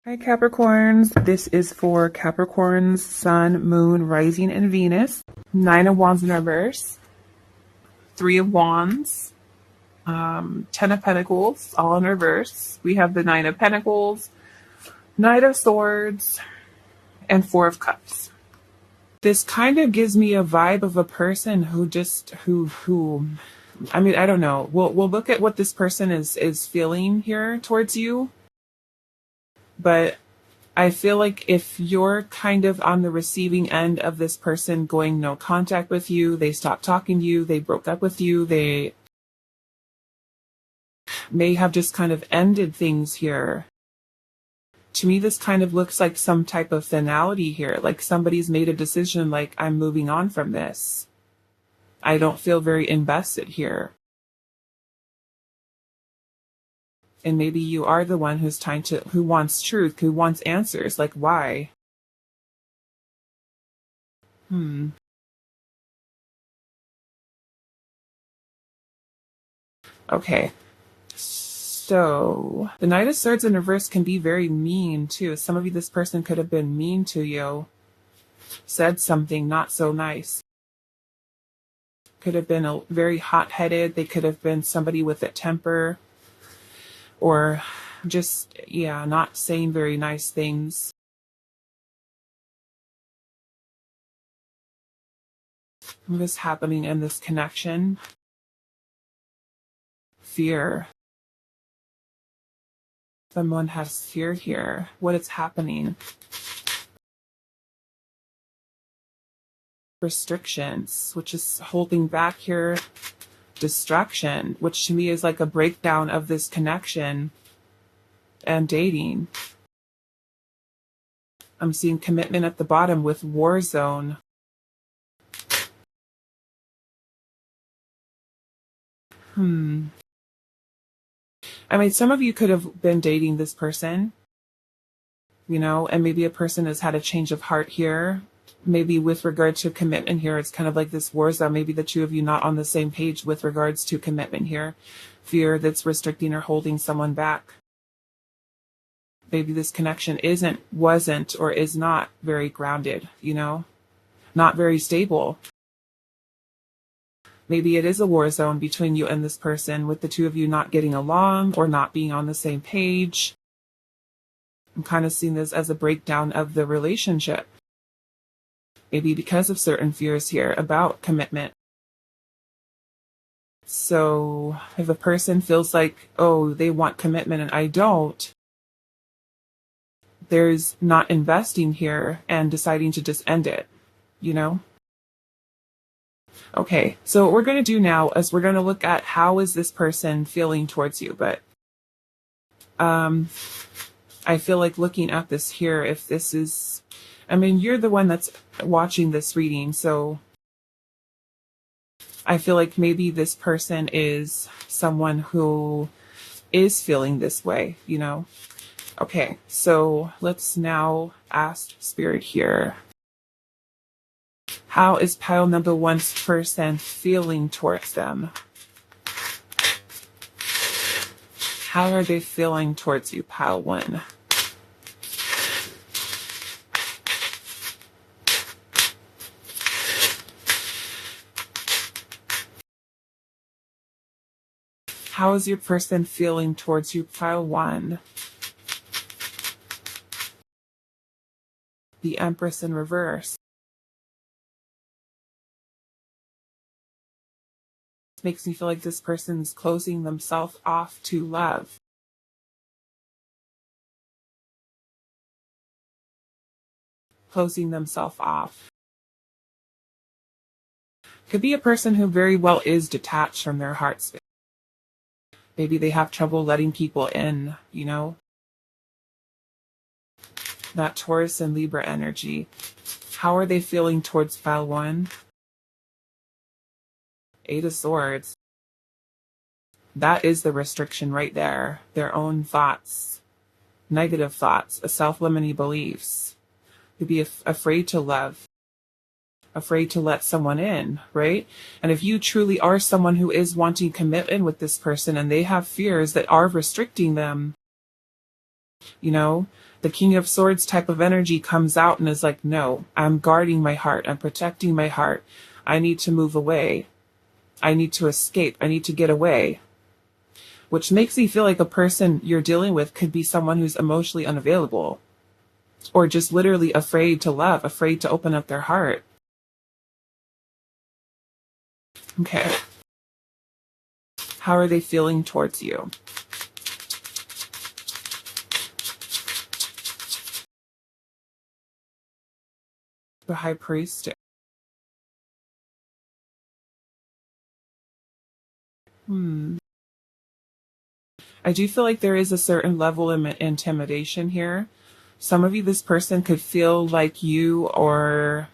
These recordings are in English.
Hi Capricorns, this is for Capricorns, Sun, Moon, Rising, and Venus. Nine of Wands in reverse, Three of Wands, Ten of Pentacles, all in reverse. We have the Nine of Pentacles, Knight of Swords, and Four of Cups. This kind of gives me a vibe of a person who I mean, I don't know. We'll look at what this person is feeling here towards you. But I feel like if you're kind of on the receiving end of this person going no contact with you, they stopped talking to you, they broke up with you, they may have just kind of ended things here. To me, this kind of looks like some type of finality here, like somebody's made a decision like, I'm moving on from this. I don't feel very invested here. And maybe you are the one who wants truth, who wants answers, like why? Okay. So, the Knight of Swords in reverse can be very mean too. Some of you, this person could have been mean to you, said something not so nice. Could have been a very hot-headed. They could have been somebody with a temper, or just, yeah, not saying very nice things. What is happening in this connection? Fear. Someone has fear here. What is happening? Restrictions, which is holding back here. Distraction, which to me is like a breakdown of this connection and dating. I'm seeing commitment at the bottom with war zone. I mean, some of you could have been dating this person, and maybe a person has had a change of heart here. Maybe with regard to commitment here, it's kind of like this war zone. Maybe the two of you not on the same page with regards to commitment here. Fear that's restricting or holding someone back. Maybe this connection wasn't, or is not very grounded, not very stable. Maybe it is a war zone between you and this person, with the two of you not getting along or not being on the same page. I'm kind of seeing this as a breakdown of the relationship. Maybe because of certain fears here about commitment. So if a person feels like, oh, they want commitment and I don't, there's not investing here and deciding to just end it, Okay, so what we're going to do now is we're going to look at how is this person feeling towards you. But I feel like looking at this here, if this is, I mean, you're the one that's watching this reading, so I feel like maybe this person is someone who is feeling this way, Okay, so let's now ask Spirit here. How is pile number one's person feeling towards them? How are they feeling towards you, pile one? How is your person feeling towards you, pile one? The Empress in reverse. Makes me feel like this person's closing themselves off to love. Closing themselves off. Could be a person who very well is detached from their heart space. Maybe they have trouble letting people in, That Taurus and Libra energy. How are they feeling towards file one? Eight of Swords. That is the restriction right there. Their own thoughts, negative thoughts, self-limiting beliefs. To be afraid to love, afraid to let someone in, right? And if you truly are someone who is wanting commitment with this person and they have fears that are restricting them, You know, the King of Swords type of energy comes out and is like, no, I'm guarding my heart. I'm protecting my heart. I need to move away. I need to escape. I need to get away. Which makes me feel like a person you're dealing with could be someone who's emotionally unavailable or just literally afraid to love, afraid to open up their heart. Okay. How are they feeling towards you? The High Priest. I do feel like there is a certain level of intimidation here. Some of you, this person could feel like you are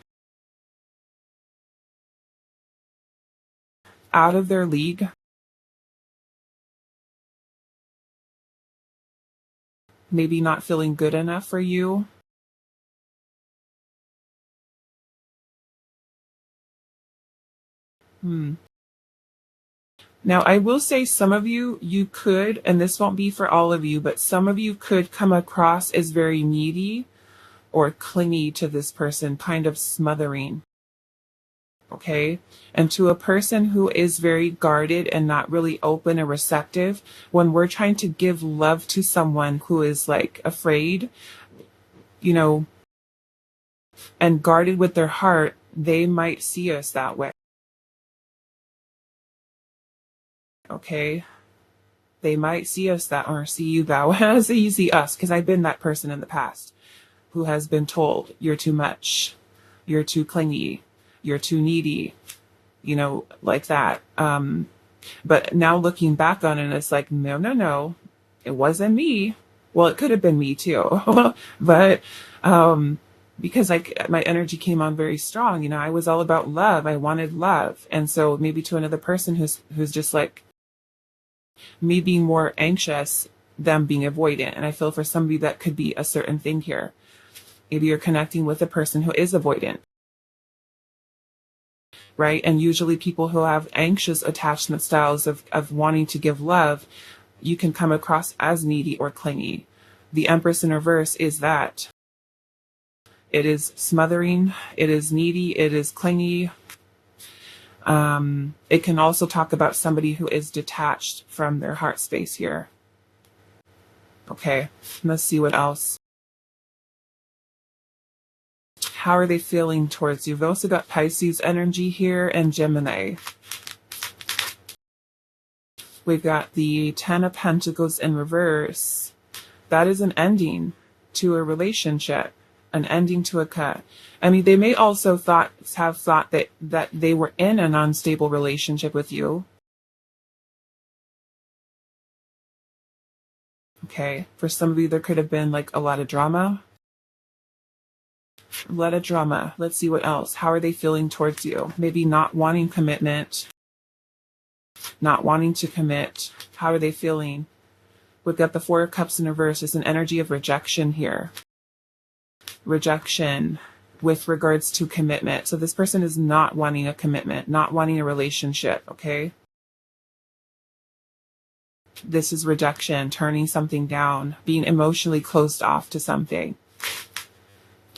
out of their league. Maybe not feeling good enough for you. Now, I will say some of you, you could, and this won't be for all of you, but some of you could come across as very needy or clingy to this person, kind of smothering. Okay. And to a person who is very guarded and not really open and receptive, when we're trying to give love to someone who is like afraid, you know, and guarded with their heart, they might see us that way. Okay. They might see us that, or see you that way. So you see us, because I've been that person in the past who has been told, you're too much, you're too clingy, you're too needy, like that. But now looking back on it, it's like, no, no, no, it wasn't me. Well, it could have been me too, but because my energy came on very strong, I was all about love. I wanted love, and so maybe to another person who's just like me being more anxious, them being avoidant, and I feel for somebody that could be a certain thing here. Maybe you're connecting with a person who is avoidant, right? And usually people who have anxious attachment styles of wanting to give love, you can come across as needy or clingy. The Empress in reverse is that. It is smothering, it is needy, it is clingy. It can also talk about somebody who is detached from their heart space here. Okay, let's see what else. How are they feeling towards you? We've also got Pisces energy here and Gemini. We've got the Ten of Pentacles in reverse. That is an ending to a relationship, an ending to a cut. I mean, they may also have thought that they were in an unstable relationship with you. Okay, for some of you, there could have been like a lot of drama. A lot of drama. Let's see what else. How are they feeling towards you? Maybe not wanting commitment, not wanting to commit. How are they feeling? We've got the Four of Cups in reverse. It's an energy of rejection here. Rejection with regards to commitment. So this person is not wanting a commitment, not wanting a relationship, okay? This is rejection, turning something down, being emotionally closed off to something.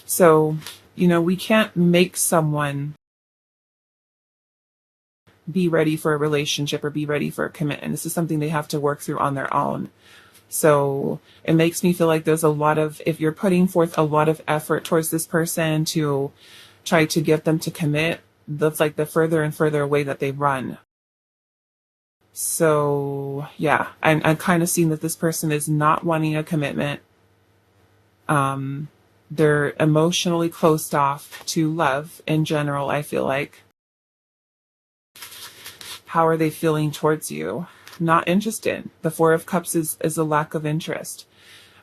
So, we can't make someone be ready for a relationship or be ready for a commitment. This is something they have to work through on their own. So it makes me feel like there's a lot of, if you're putting forth a lot of effort towards this person to try to get them to commit, that's like the further and further away that they run. So yeah, I'm kind of seeing that this person is not wanting a commitment. They're emotionally closed off to love in general, I feel like. How are they feeling towards you? Not interested. The Four of Cups is a lack of interest.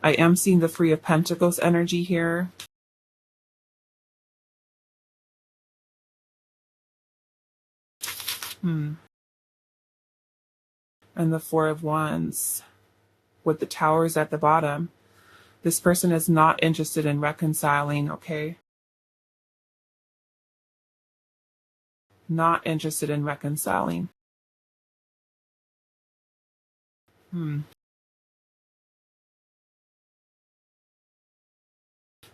I am seeing the Three of Pentacles energy here. And the Four of Wands with the Towers at the bottom. This person is not interested in reconciling, okay? Not interested in reconciling.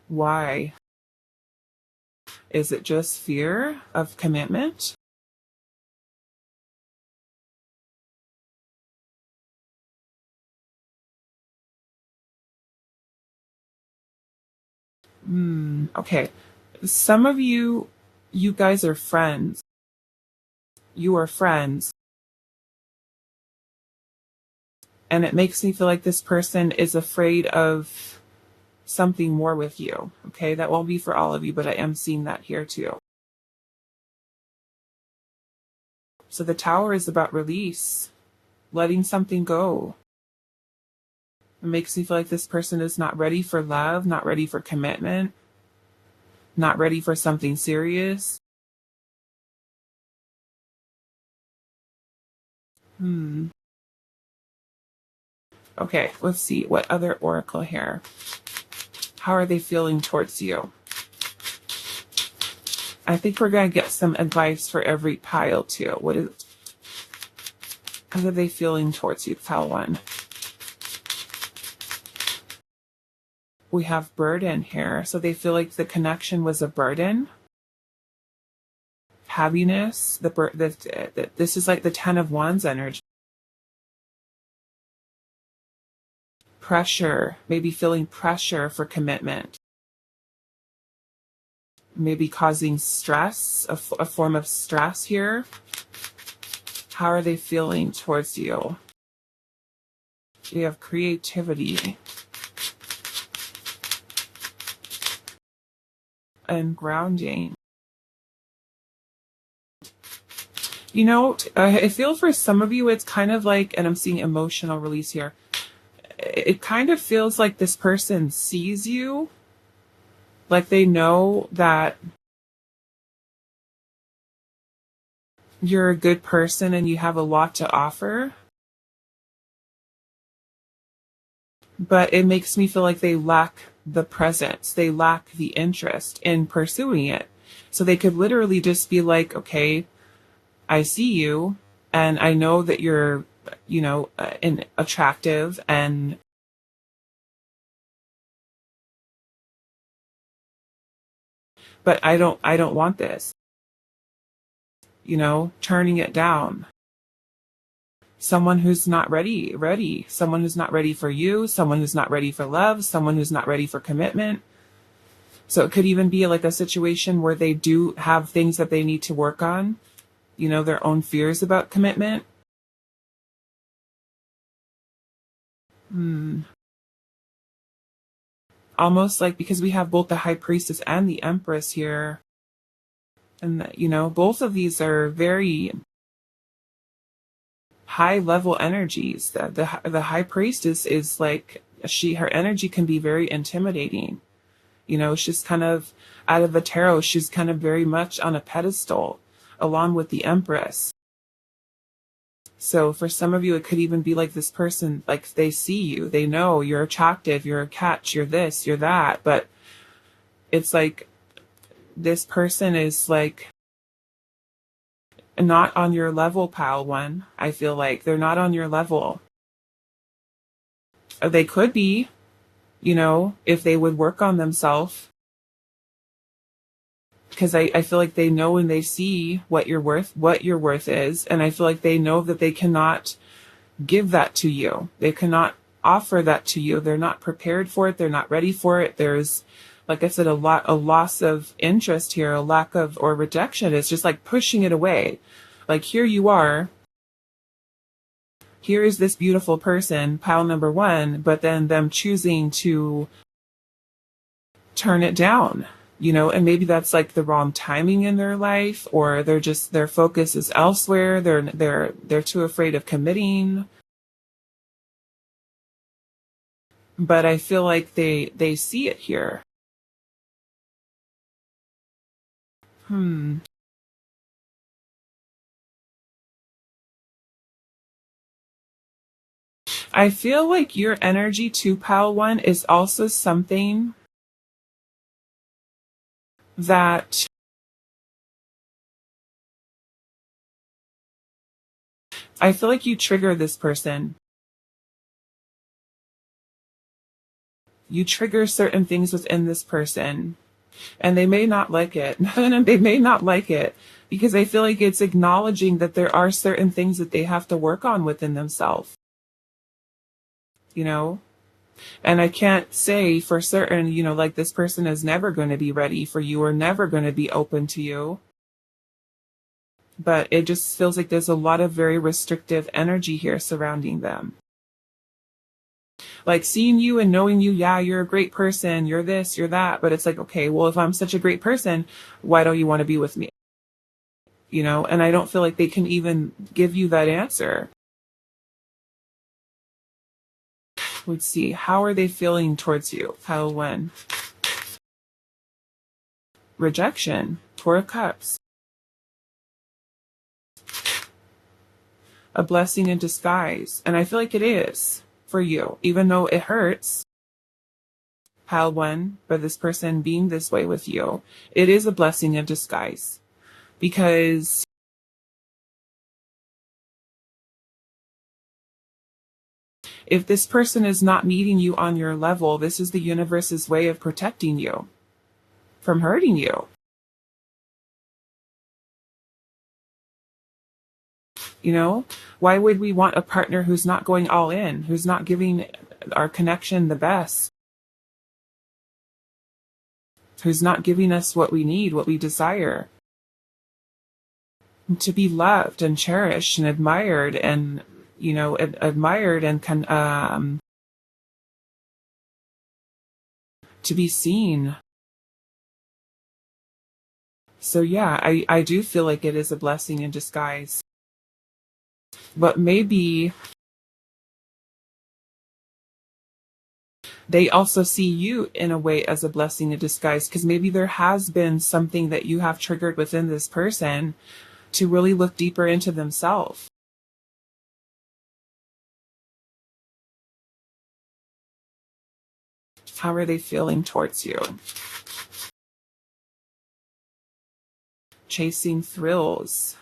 Why? Is it just fear of commitment? Okay. Some of you guys are friends. You are friends. And it makes me feel like this person is afraid of something more with you. Okay. That won't be for all of you, but I am seeing that here too. So the tower is about release, letting something go. It makes me feel like this person is not ready for love, not ready for commitment, not ready for something serious. Okay, let's see. What other oracle here? How are they feeling towards you? I think we're going to get some advice for every pile too. How are they feeling towards you, pile one? We have burden here. So they feel like the connection was a burden. Happiness. This is like the 10 of Wands energy. Pressure. Maybe feeling pressure for commitment. Maybe causing stress, a form of stress here. How are they feeling towards you? You have creativity and grounding. You know, I feel for some of you, it's kind of like, and I'm seeing emotional release here. It kind of feels like this person sees you, like they know that you're a good person and you have a lot to offer. But it makes me feel like they lack the presence, they lack the interest in pursuing it. So they could literally just be like, okay, I see you and I know that you're, attractive and but I don't want this. Turning it down. Someone who's not ready. Someone who's not ready for you, someone who's not ready for love, someone who's not ready for commitment. So it could even be like a situation where they do have things that they need to work on, their own fears about commitment. Almost like because we have both the High Priestess and the Empress here. And, both of these are very high level energies. The High Priestess is like, her energy can be very intimidating. She's kind of out of the tarot, she's kind of very much on a pedestal along with the Empress. So for some of you, it could even be like this person, like they see you, they know you're attractive, you're a catch, you're this, you're that. But it's like this person is like not on your level, pile one. I feel like they're not on your level. They could be, if they would work on themselves. Because I feel like they know and they see what your worth is. And I feel like they know that they cannot give that to you. They cannot offer that to you. They're not prepared for it. They're not ready for it. There's, like I said, a loss of interest here, a lack of, or rejection. It's just like pushing it away. Like here you are. Here is this beautiful person, pile number one, but then them choosing to turn it down. And maybe that's like the wrong timing in their life, or their focus is elsewhere. They're too afraid of committing. But I feel like they see it here. I feel like your energy to pile one is also something that I feel like you trigger this person. You trigger certain things within this person, and they may not like it. They may not like it because I feel like it's acknowledging that there are certain things that they have to work on within themselves, you know? And I can't say for certain, like this person is never going to be ready for you or never going to be open to you. But it just feels like there's a lot of very restrictive energy here surrounding them. Like seeing you and knowing you, yeah, you're a great person, you're this, you're that. But it's like, okay, well, if I'm such a great person, why don't you want to be with me? And I don't feel like they can even give you that answer. Let's see, how are they feeling towards you? Pile 1. Rejection. 4 of Cups. A blessing in disguise. And I feel like it is for you, even though it hurts. Pile 1, for this person being this way with you, it is a blessing in disguise. Because if this person is not meeting you on your level, this is the universe's way of protecting you from hurting you. Why would we want a partner who's not going all in, who's not giving our connection the best, who's not giving us what we need, what we desire? To be loved and cherished and admired and, admired and to be seen. So yeah, I do feel like it is a blessing in disguise. But maybe they also see you in a way as a blessing in disguise, because maybe there has been something that you have triggered within this person to really look deeper into themselves. How are they feeling towards you? Chasing thrills.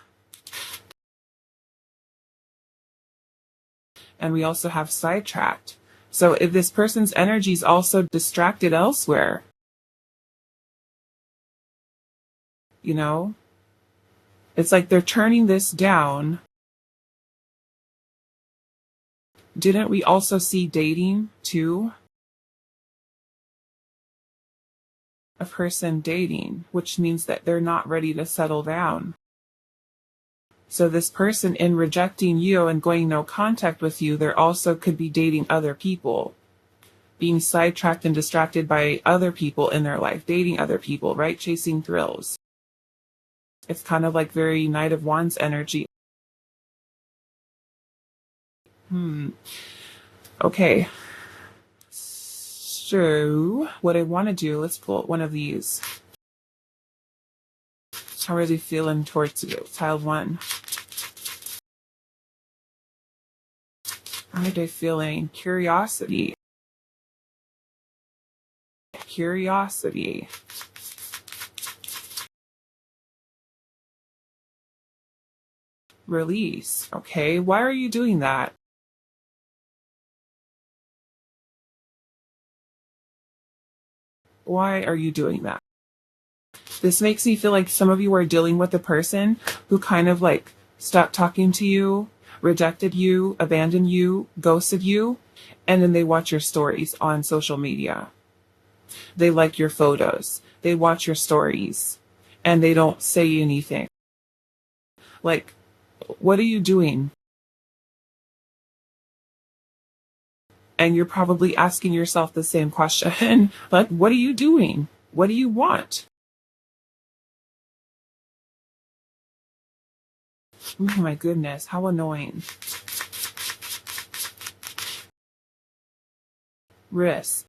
And we also have sidetracked. So if this person's energy is also distracted elsewhere, it's like they're turning this down. Didn't we also see dating too? A person dating, which means that they're not ready to settle down. So this person, in rejecting you and going no contact with you, there also could be dating other people, being sidetracked and distracted by other people in their life, dating other people, right? Chasing thrills. It's kind of like very Knight of Wands energy. Okay. So what I want to do, let's pull one of these. How are they feeling towards you? Pile 1. How are they feeling? Curiosity. Curiosity. Release. Okay, why are you doing that? Why are you doing that? This makes me feel like some of you are dealing with a person who kind of like stopped talking to you, rejected you, abandoned you, ghosted you, and then they watch your stories on social media. They like your photos, they watch your stories, and they don't say anything. Like, what are you doing? And you're probably asking yourself the same question. Like, what are you doing? What do you want? Oh my goodness, how annoying. Risk.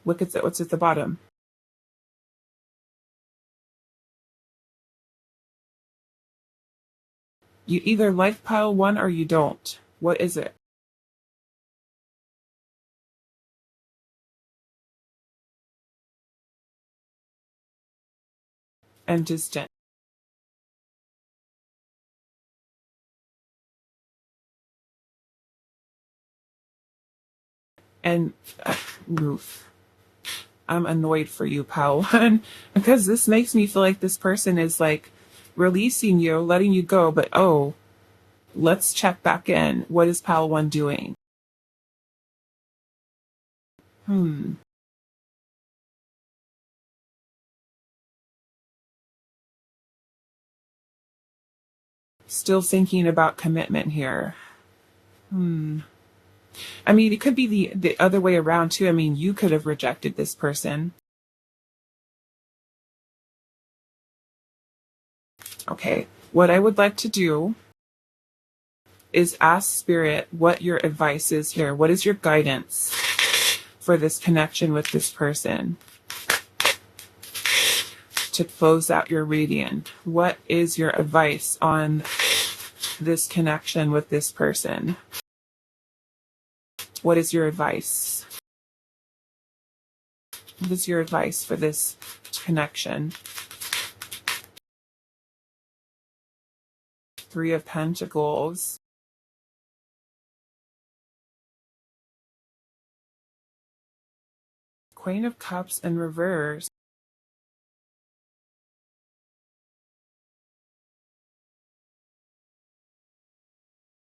What's at the bottom? You either like pile 1 or you don't. What is it? And distant. And oof, I'm annoyed for you, pal. Because this makes me feel like this person is like releasing you, letting you go, but oh, let's check back in. What is pal one doing? Still thinking about commitment here. I mean, it could be the other way around too. I mean, you could have rejected this person. Okay. What I would like to do is ask Spirit what your advice is here. What is your guidance for this connection with this person? To close out your reading, what is your advice on this connection with this person? What is your advice? What is your advice for this connection? Three of Pentacles. Queen of Cups in reverse.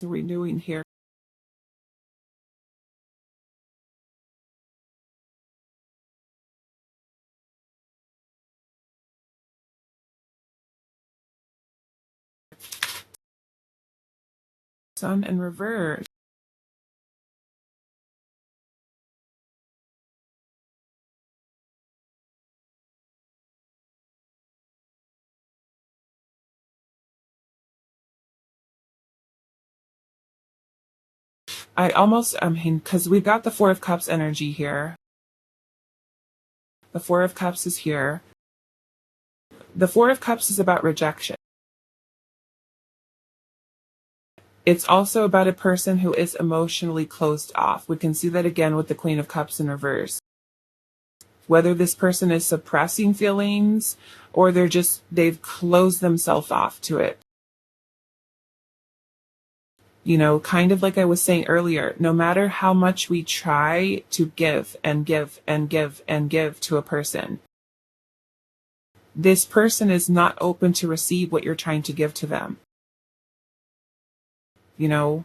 Renewing here. Sun in reverse. I mean, because we've got the Four of Cups energy here. The Four of Cups is here. The Four of Cups is about rejection. It's also about a person who is emotionally closed off. We can see that again with the Queen of Cups in reverse. Whether this person is suppressing feelings or they've closed themselves off to it. You know, kind of like I was saying earlier, no matter how much we try to give and give and give and give to a person, this person is not open to receive what you're trying to give to them. You know,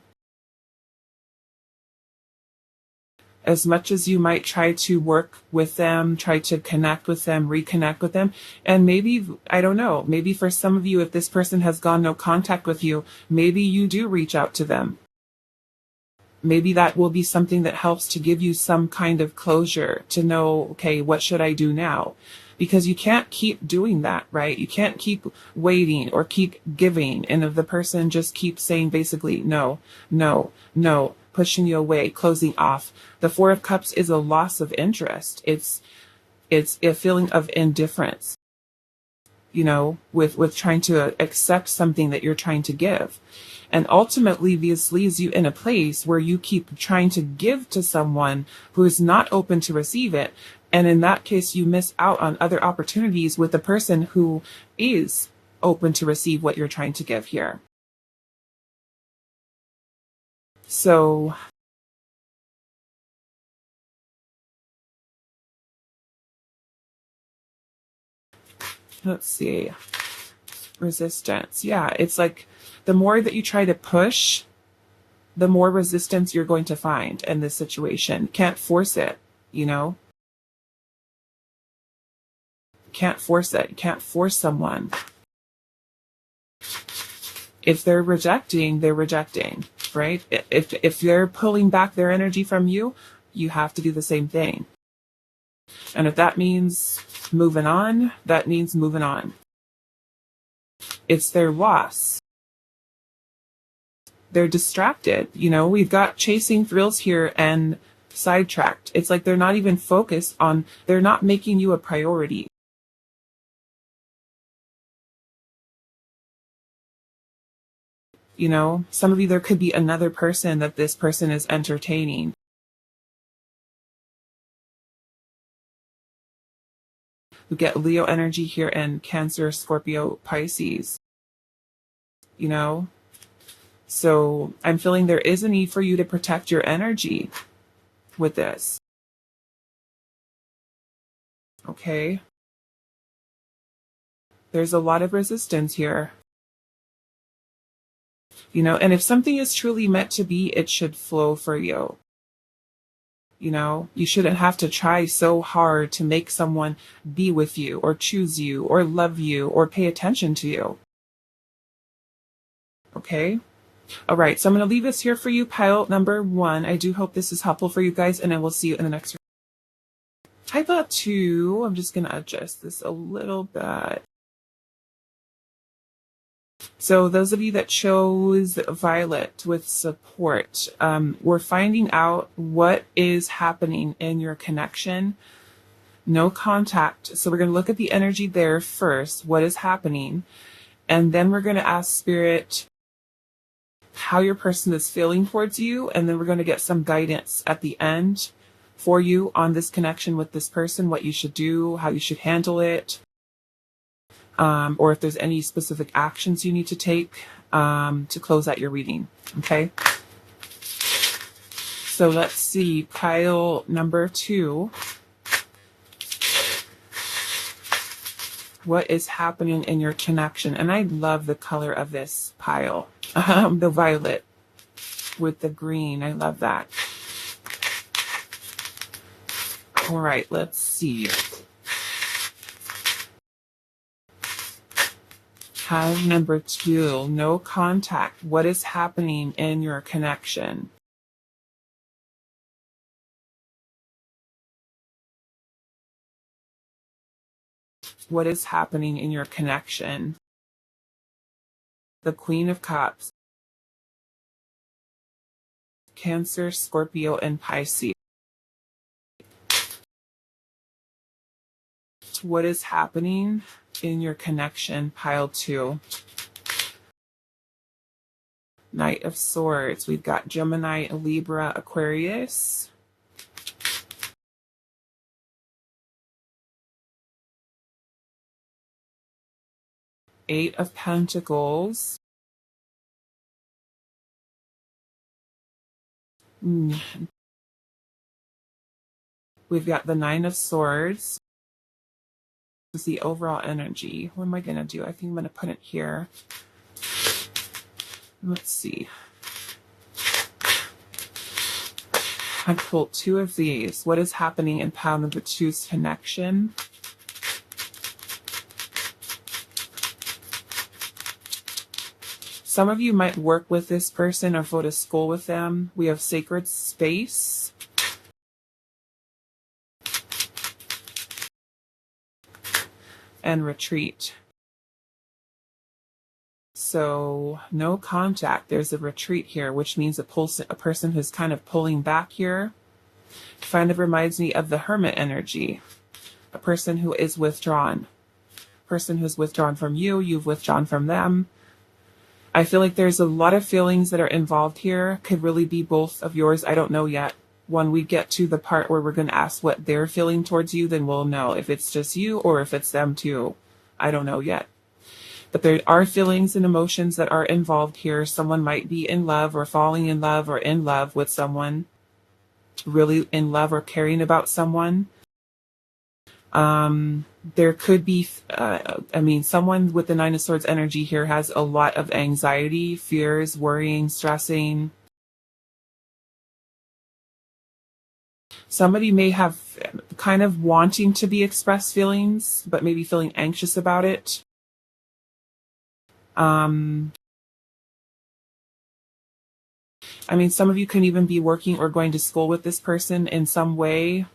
as much as you might try to work with them, try to connect with them, reconnect with them, and maybe, I don't know, maybe for some of you, if this person has gone no contact with you, maybe you do reach out to them. Maybe that will be something that helps to give you some kind of closure to know, okay, what should I do now? Because you can't keep doing that, right? You can't keep waiting or keep giving. And if the person just keeps saying basically, no, no, no, pushing you away, closing off. The Four of Cups is a loss of interest. It's a feeling of indifference, you know, with trying to accept something that you're trying to give. And ultimately, this leaves you in a place where you keep trying to give to someone who is not open to receive it. And in that case, you miss out on other opportunities with the person who is open to receive what you're trying to give here. So let's see. Resistance. Yeah, it's like the more that you try to push, the more resistance you're going to find in this situation. Can't force it, you know? Can't force it. Can't force someone. If they're rejecting, right? If they're pulling back their energy from you, you have to do the same thing. And if that means moving on, that means moving on. It's their loss. They're distracted. You know, we've got chasing thrills here and sidetracked. It's like they're not even focused on, they're not making you a priority. You know, some of you, there could be another person that this person is entertaining. We get Leo energy here and Cancer, Scorpio, Pisces. You know? So I'm feeling there is a need for you to protect your energy. with this. Okay? There's a lot of resistance here. You know, and if something is truly meant to be, it should flow for you. You know, you shouldn't have to try so hard to make someone be with you or choose you or love you or pay attention to you. Okay? All right, so I'm going to leave this here for you, pile number 1. I do hope this is helpful for you guys, and I will see you in the next. I thought 2, I'm just going to adjust this a little bit. So those of you that chose Violet with support, we're finding out what is happening in your connection. No contact. So we're going to look at the energy there first, what is happening, and then we're going to ask Spirit how your person is feeling towards you, and then we're going to get some guidance at the end for you on this connection with this person, what you should do, how you should handle it, or if there's any specific actions you need to take to close out your reading. Okay? So let's see, pile number 2. What is happening in your connection? And I love the color of this pile. The violet with the green. I love that. All right, let's see. Pile number 2, no contact. What is happening in your connection? What is happening in your connection? The Queen of Cups. Cancer, Scorpio, and Pisces. What is happening in your connection? Pile 2. Knight of Swords. We've got Gemini, Libra, Aquarius. Eight of Pentacles. We've got the Nine of Swords. This is the overall energy. What am I going to do? I think I'm going to put it here. Let's see. I pulled 2 of these. What is happening in pile number 2's connection? Some of you might work with this person or go to school with them. We have sacred space. And retreat. So no contact. There's a retreat here, which means a person who's kind of pulling back here. Kind of reminds me of the Hermit energy. A person who is withdrawn. Person who's withdrawn from you, you've withdrawn from them. I feel like there's a lot of feelings that are involved here. Could really be both of yours. I don't know yet. When we get to the part where we're going to ask what they're feeling towards you, then we'll know if it's just you or if it's them too. I don't know yet. But there are feelings and emotions that are involved here. Someone might be in love or falling in love or in love with someone. Really in love or caring about someone. There could be, someone with the Nine of Swords energy here has a lot of anxiety, fears, worrying, stressing. Somebody may have kind of wanting to be expressed feelings, but maybe feeling anxious about it. Some of you can even be working or going to school with this person in some way,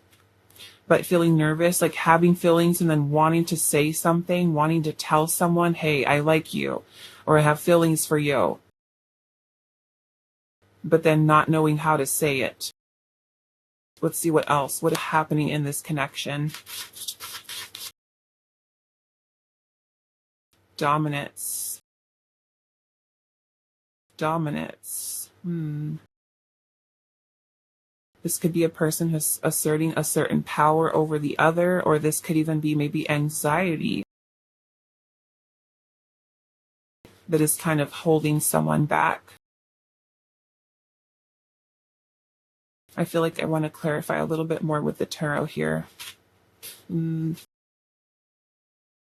but feeling nervous, like having feelings and then wanting to say something, wanting to tell someone, hey, I like you, or I have feelings for you, but then not knowing how to say it. Let's see what else. What is happening in this connection? Dominance. Dominance. This could be a person who's asserting a certain power over the other, or this could even be maybe anxiety that is kind of holding someone back. I feel like I want to clarify a little bit more with the tarot here. Let's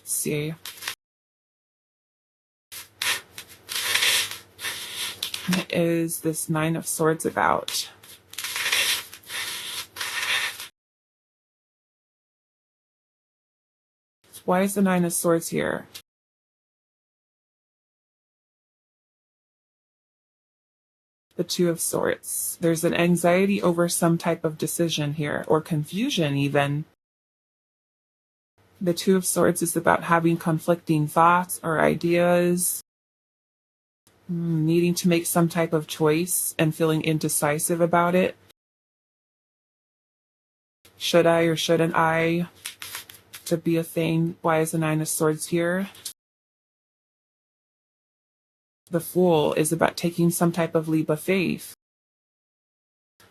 see. What is this Nine of Swords about? Why is the Nine of Swords here? The Two of Swords. There's an anxiety over some type of decision here, or confusion even. The Two of Swords is about having conflicting thoughts or ideas, needing to make some type of choice and feeling indecisive about it. Should I or shouldn't I? To be a thing. Why is the Nine of Swords here? The Fool is about taking some type of leap of faith.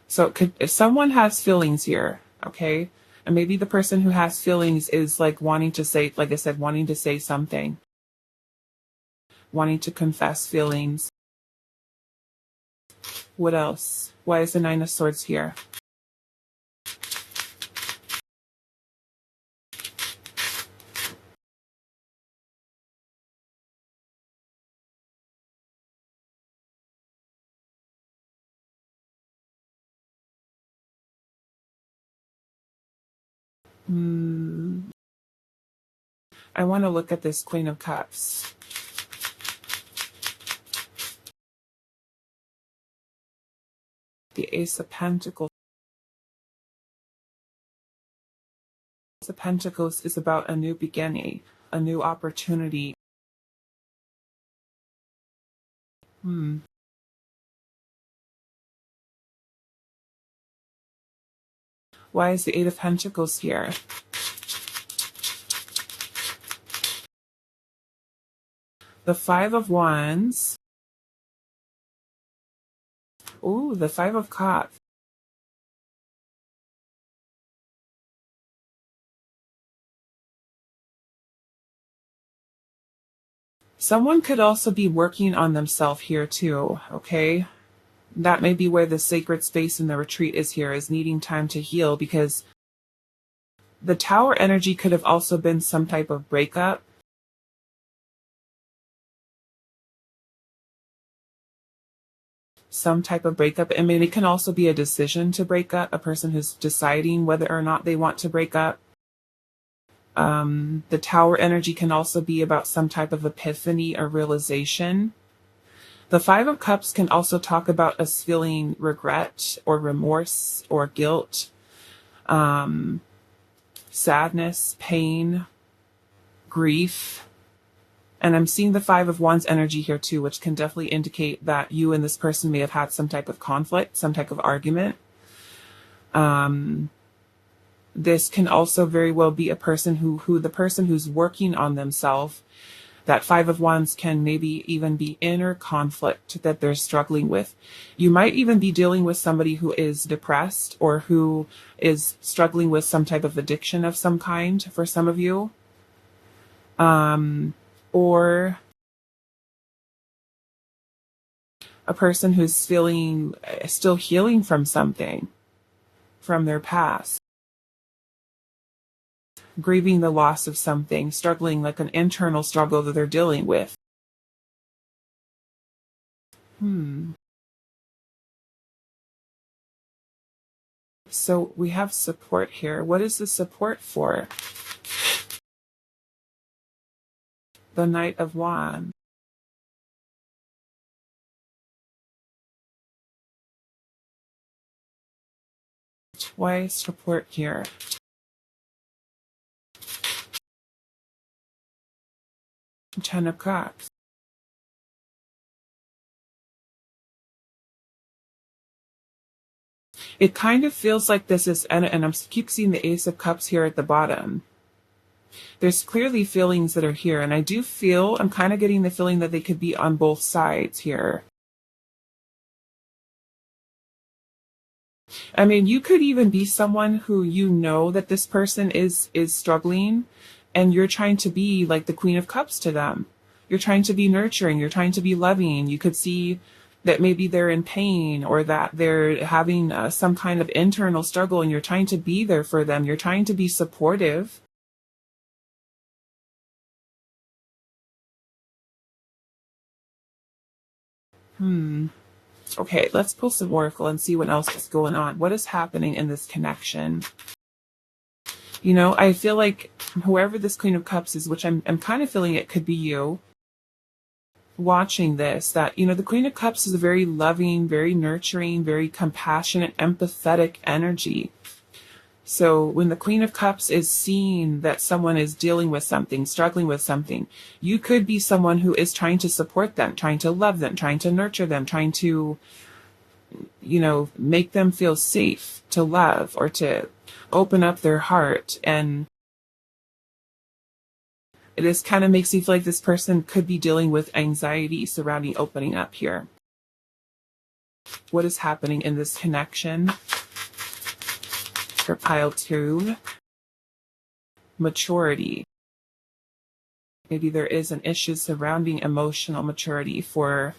So if someone has feelings here, okay, and maybe the person who has feelings is like wanting to say, like I said, wanting to say something, wanting to confess feelings. What else? Why is the Nine of Swords here? I want to look at this Queen of Cups. The Ace of Pentacles. Ace of Pentacles is about a new beginning, a new opportunity. Why is the Eight of Pentacles here? The Five of Wands. Ooh, the Five of Cups. Someone could also be working on themselves here too, okay? That may be where the sacred space in the retreat is here, is needing time to heal, because the Tower energy could have also been some type of breakup. Some type of breakup. I mean, it can also be a decision to break up, a person who's deciding whether or not they want to break up. The Tower energy can also be about some type of epiphany or realization. The Five of Cups can also talk about us feeling regret or remorse or guilt, sadness, pain, grief. And I'm seeing the Five of Wands energy here too, which can definitely indicate that you and this person may have had some type of conflict, some type of argument. This can also very well be a person who the person who's working on themselves. That Five of Wands can maybe even be inner conflict that they're struggling with. You might even be dealing with somebody who is depressed or who is struggling with some type of addiction of some kind for some of you. Or a person who's still healing from something from their past. Grieving the loss of something, struggling, like an internal struggle that they're dealing with. So we have support here. What is the support for? The Knight of Wands. Why support here? Ten of Cups. It kind of feels like this is, and I keep seeing the Ace of Cups here at the bottom. There's clearly feelings that are here, and I'm kind of getting the feeling that they could be on both sides here. I mean, you could even be someone who you know that this person is struggling, and you're trying to be like the Queen of Cups to them. You're trying to be nurturing. You're trying to be loving. You could see, that maybe they're in pain or that they're having some kind of internal struggle, and you're trying to be there for them. You're trying to be supportive. Okay, let's pull some oracle and see what else is going on. What is happening in this connection? You know, I feel like whoever this Queen of Cups is, which I'm kind of feeling it could be you watching this, that, you know, the Queen of Cups is a very loving, very nurturing, very compassionate, empathetic energy. So when the Queen of Cups is seeing that someone is dealing with something, struggling with something, you could be someone who is trying to support them, trying to love them, trying to nurture them, trying to, you know, make them feel safe to love or to open up their heart. And it just kind of makes me feel like this person could be dealing with anxiety surrounding opening up here. What is happening in this connection? For pile 2, maturity. Maybe there is an issue surrounding emotional maturity for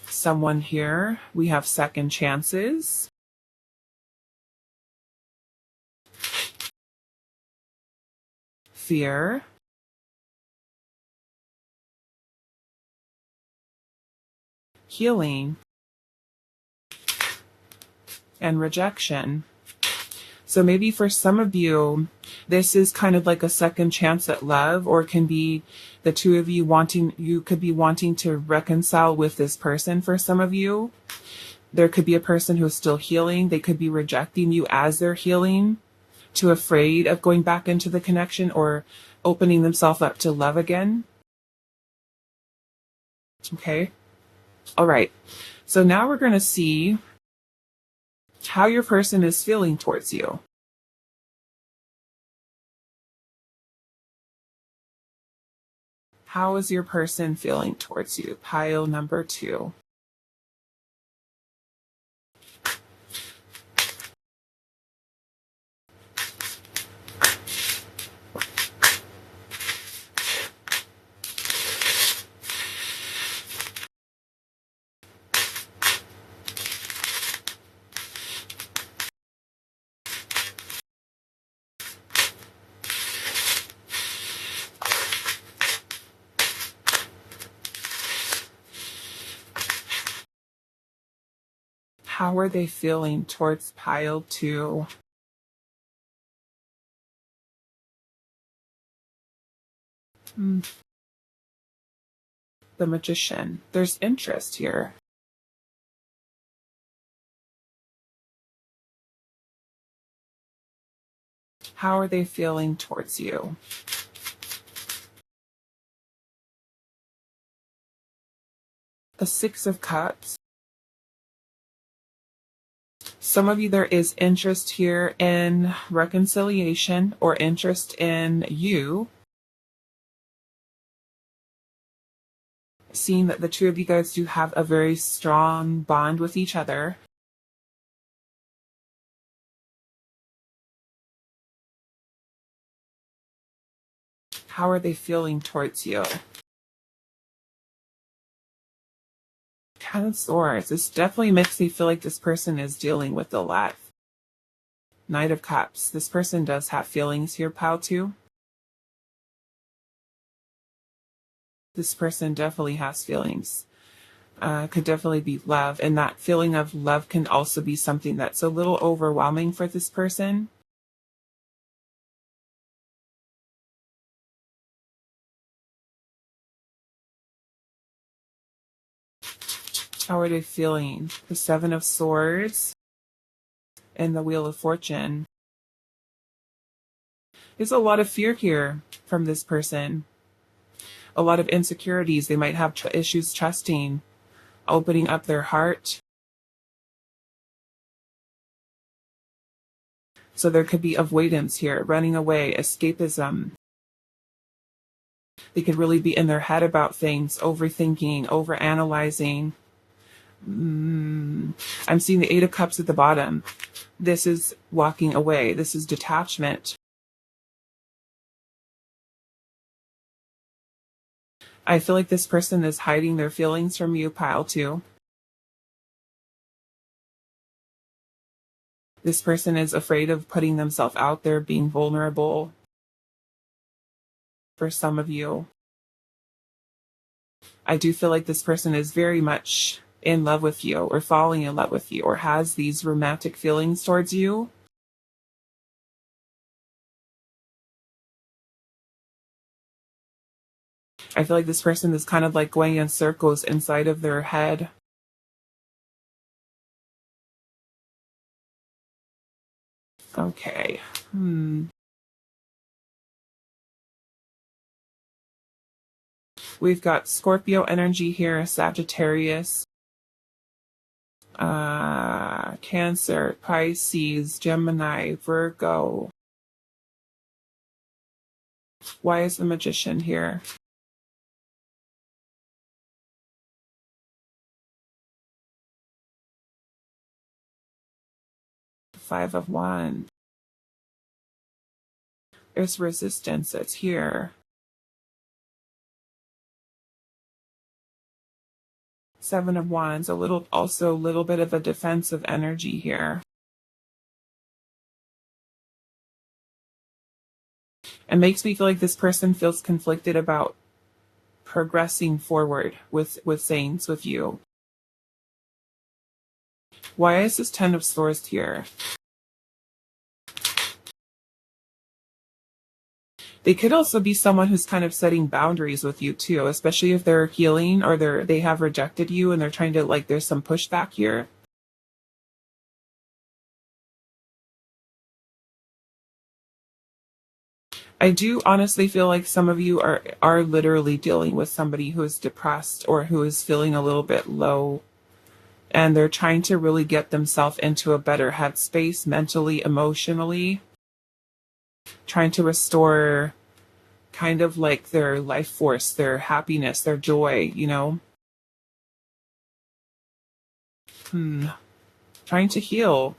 someone here. We have second chances. Fear. Healing. And rejection. So maybe for some of you, this is kind of like a second chance at love, or it can be the two of you could be wanting to reconcile with this person. For some of you, there could be a person who is still healing. They could be rejecting you as they're healing, too afraid of going back into the connection or opening themselves up to love again. Okay. All right. So now we're going to see how your person is feeling towards you. How is your person feeling towards you? Pile number 2. How are they feeling towards pile 2? The Magician. There's interest here. How are they feeling towards you? The Six of Cups. Some of you, there is interest here in reconciliation or interest in you. Seeing that the two of you guys do have a very strong bond with each other. How are they feeling towards you? Ten of Swords. This definitely makes me feel like this person is dealing with a lot. Knight of Cups. This person does have feelings here, pile 2. This person definitely has feelings. Could definitely be love. And that feeling of love can also be something that's a little overwhelming for this person. How are they feeling? The Seven of Swords and the Wheel of Fortune. There's a lot of fear here from this person. A lot of insecurities. They might have issues trusting, opening up their heart. So there could be avoidance here, running away, escapism. They could really be in their head about things, overthinking, overanalyzing. I'm seeing the Eight of Cups at the bottom. This is walking away. This is detachment. I feel like this person is hiding their feelings from you, pile 2. This person is afraid of putting themselves out there, being vulnerable for some of you. I do feel like this person is very much in love with you or falling in love with you or has these romantic feelings towards you. I feel like this person is kind of like going in circles inside of their head. Okay. We've got Scorpio energy here, Sagittarius, Cancer, Pisces, Gemini, Virgo. Why is the Magician here? Five of Wands. There's resistance that's here. Seven of Wands, also a little bit of a defensive energy here. It makes me feel like this person feels conflicted about progressing forward with things with you. Why is this Ten of Swords here? They could also be someone who's kind of setting boundaries with you too, especially if they're healing or they have rejected you and they're trying to, like, there's some pushback here. I do honestly feel like some of you are literally dealing with somebody who is depressed or who is feeling a little bit low, and they're trying to really get themselves into a better headspace mentally, emotionally, trying to restore kind of like their life force, their happiness, their joy, you know? Trying to heal.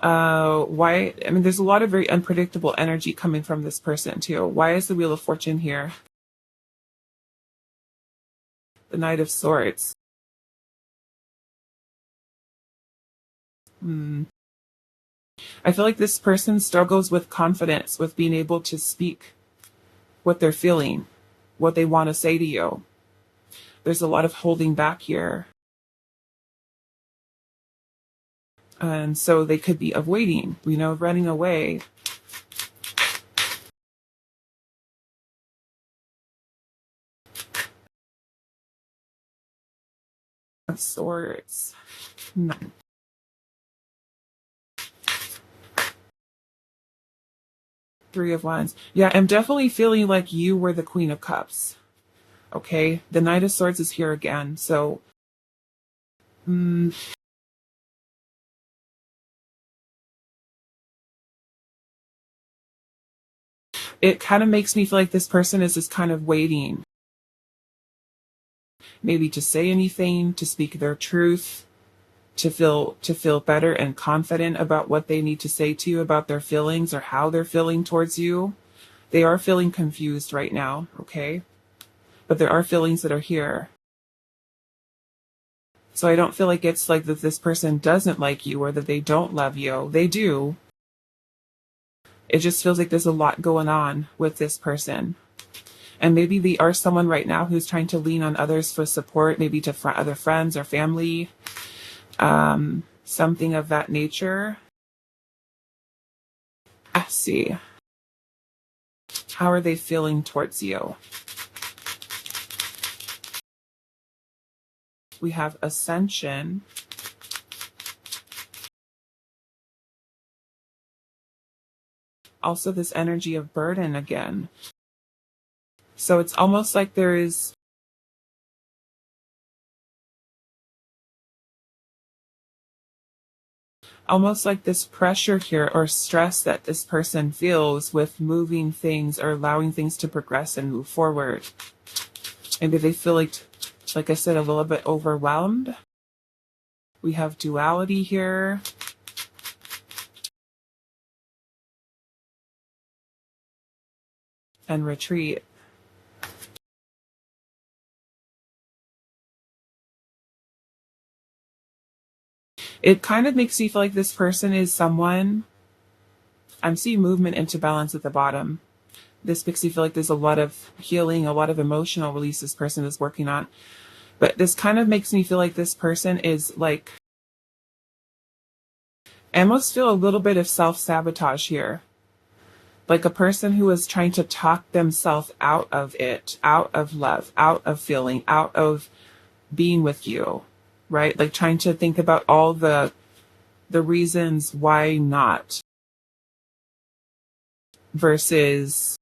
Why? I mean, there's a lot of very unpredictable energy coming from this person too. Why is the Wheel of Fortune here? The Knight of Swords. I feel like this person struggles with confidence, with being able to speak what they're feeling, what they want to say to you. There's a lot of holding back here. And so they could be avoiding, you know, running away. Swords. No. Three of Wands. Yeah, I'm definitely feeling like you were the Queen of Cups. Okay, the Knight of Swords is here again. So, it kind of makes me feel like this person is just kind of waiting. Maybe to say anything, to speak their truth, to feel better and confident about what they need to say to you about their feelings or how they're feeling towards you. They are feeling confused right now, okay? But there are feelings that are here. So I don't feel like it's like that this person doesn't like you or that they don't love you. They do. It just feels like there's a lot going on with this person. And maybe they are someone right now who's trying to lean on others for support, maybe to other friends or family, something of that nature. Let's see. How are they feeling towards you? We have Ascension. Also this energy of burden again. So it's almost like there is almost like this pressure here or stress that this person feels with moving things or allowing things to progress and move forward. Maybe they feel like I said, a little bit overwhelmed. We have duality here. And retreat. It kind of makes me feel like this person is someone, I'm seeing movement into balance at the bottom. This makes me feel like there's a lot of healing, a lot of emotional release this person is working on. But this kind of makes me feel like this person is like, I almost feel a little bit of self-sabotage here. Like a person who is trying to talk themselves out of it, out of love, out of feeling, out of being with you, right? Like trying to think about all the reasons why not versus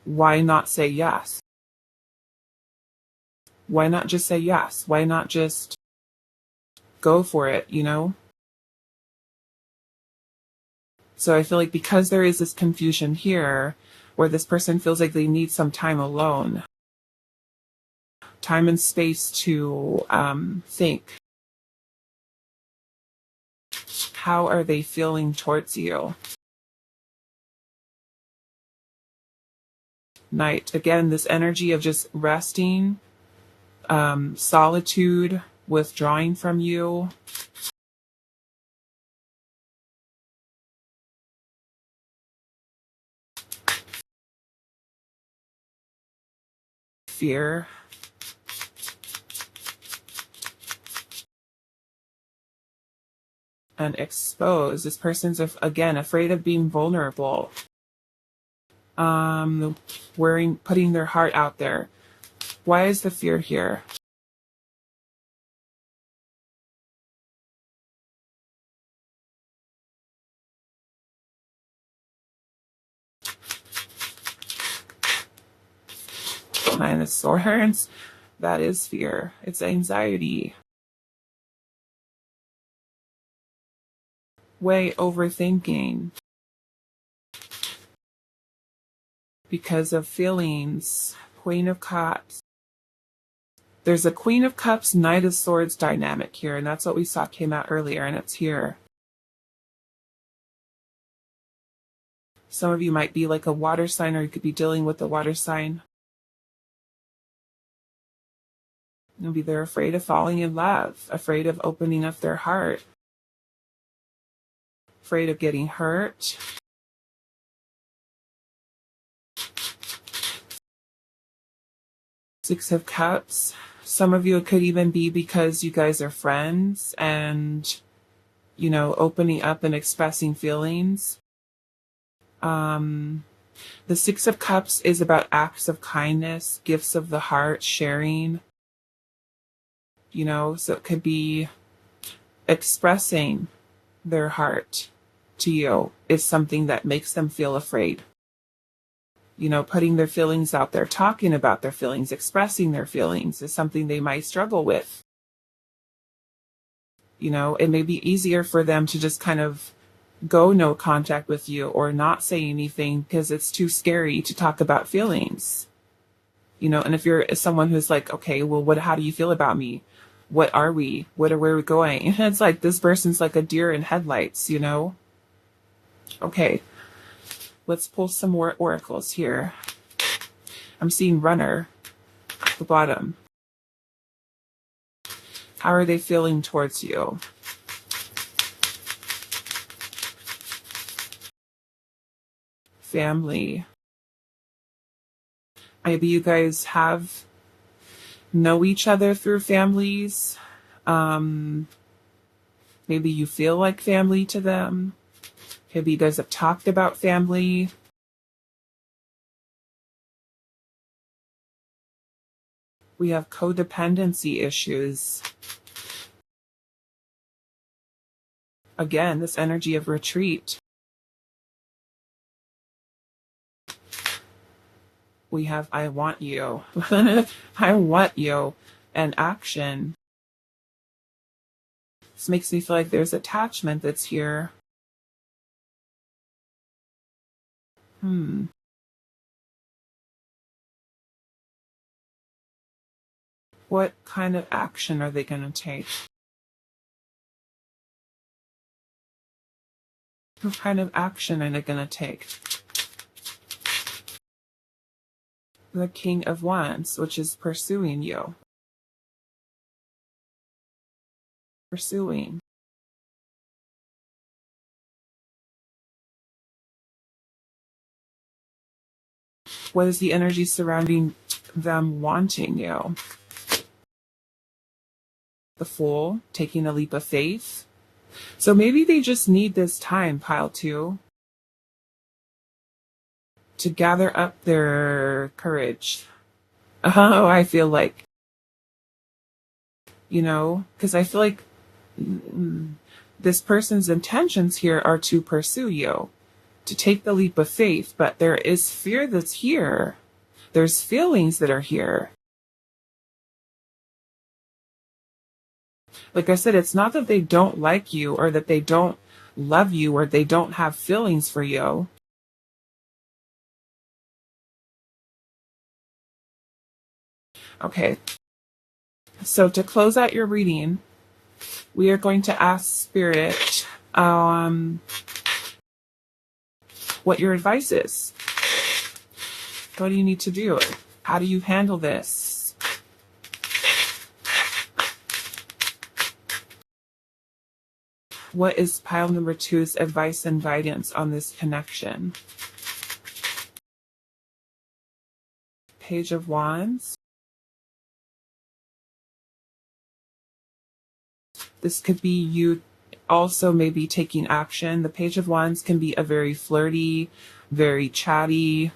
why not say yes? Why not just say yes? Why not just go for it, you know? So I feel like because there is this confusion here where this person feels like they need some time alone, time and space to think. How are they feeling towards you? Knight. Again, this energy of just resting, solitude, withdrawing from you. Fear. And expose. This person's, again, afraid of being vulnerable. Putting their heart out there. Why is the fear here? Nine of Swords. That is fear. It's anxiety. Way overthinking. Because of feelings. Queen of Cups. There's a Queen of Cups, Knight of Swords dynamic here, and that's what we saw came out earlier, and it's here. Some of you might be like a water sign, or you could be dealing with a water sign. Maybe they're afraid of falling in love, afraid of opening up their heart, afraid of getting hurt. Six of Cups. Some of you, it could even be because you guys are friends and, you know, opening up and expressing feelings. The Six of Cups is about acts of kindness, gifts of the heart, sharing. You know, so it could be expressing their heart to you is something that makes them feel afraid. You know, putting their feelings out there, talking about their feelings, expressing their feelings is something they might struggle with. You know, it may be easier for them to just kind of go no contact with you or not say anything because it's too scary to talk about feelings. You know, and if you're someone who's like, okay, well, how do you feel about me? What are we? Where are we going? And it's like, this person's like a deer in headlights, you know? Okay. Let's pull some more oracles here. I'm seeing runner at the bottom. How are they feeling towards you? Family. Maybe you guys know each other through families. Maybe you feel like family to them. Maybe you guys have talked about family. We have codependency issues. Again, this energy of retreat. We have I want you. I want you. And action. This makes me feel like there's attachment that's here. What kind of action are they going to take? What kind of action are they going to take? The King of Wands, which is pursuing you. pursuing? What is the energy surrounding them wanting you? The Fool, taking a leap of faith. So maybe they just need this time, pile two, to gather up their courage. Oh, I feel like, because I feel like this person's intentions here are to pursue you, to take the leap of faith, but there is fear that's here. There's feelings that are here. Like I said, it's not that they don't like you or that they don't love you or they don't have feelings for you. Okay. So to close out your reading, we are going to ask Spirit what your advice is. What do you need to do? How do you handle this? What is pile number two's advice and guidance on this connection? Page of Wands. This could be you also maybe taking action. The Page of Wands can be a very flirty, very chatty.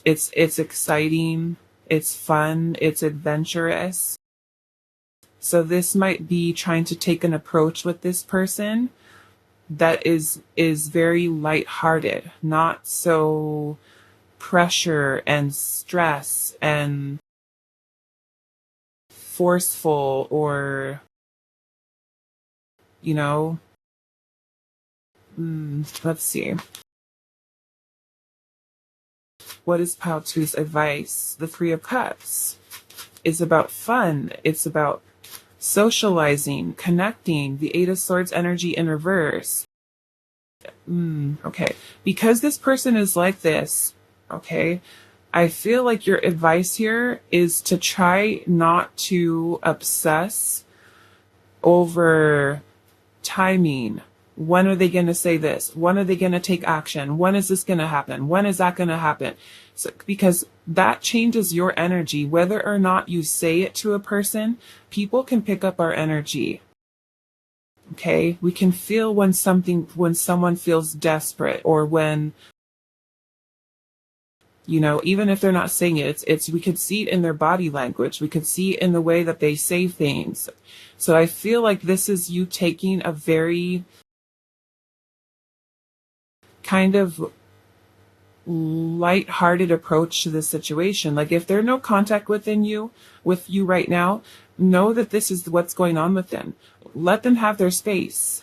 It's exciting, it's fun, it's adventurous. So this might be trying to take an approach with this person that is very lighthearted, not so pressure and stress and forceful or, let's see. What is pile two's advice? The Three of Cups is about fun. It's about socializing, connecting. The Eight of Swords energy in reverse. Okay. Because this person is like this, okay, I feel like your advice here is to try not to obsess over timing. When are they going to say this? When are they going to take action? When is this going to happen? When is that going to happen? So, because that changes your energy. Whether or not you say it to a person, people can pick up our energy. Okay? We can feel when someone feels desperate, or when, even if they're not saying it, we could see it in their body language. We could see it in the way that they say things. So I feel like this is you taking a very kind of light-hearted approach to this situation. Like if there's no contact with you right now, know that this is what's going on with them. Let them have their space.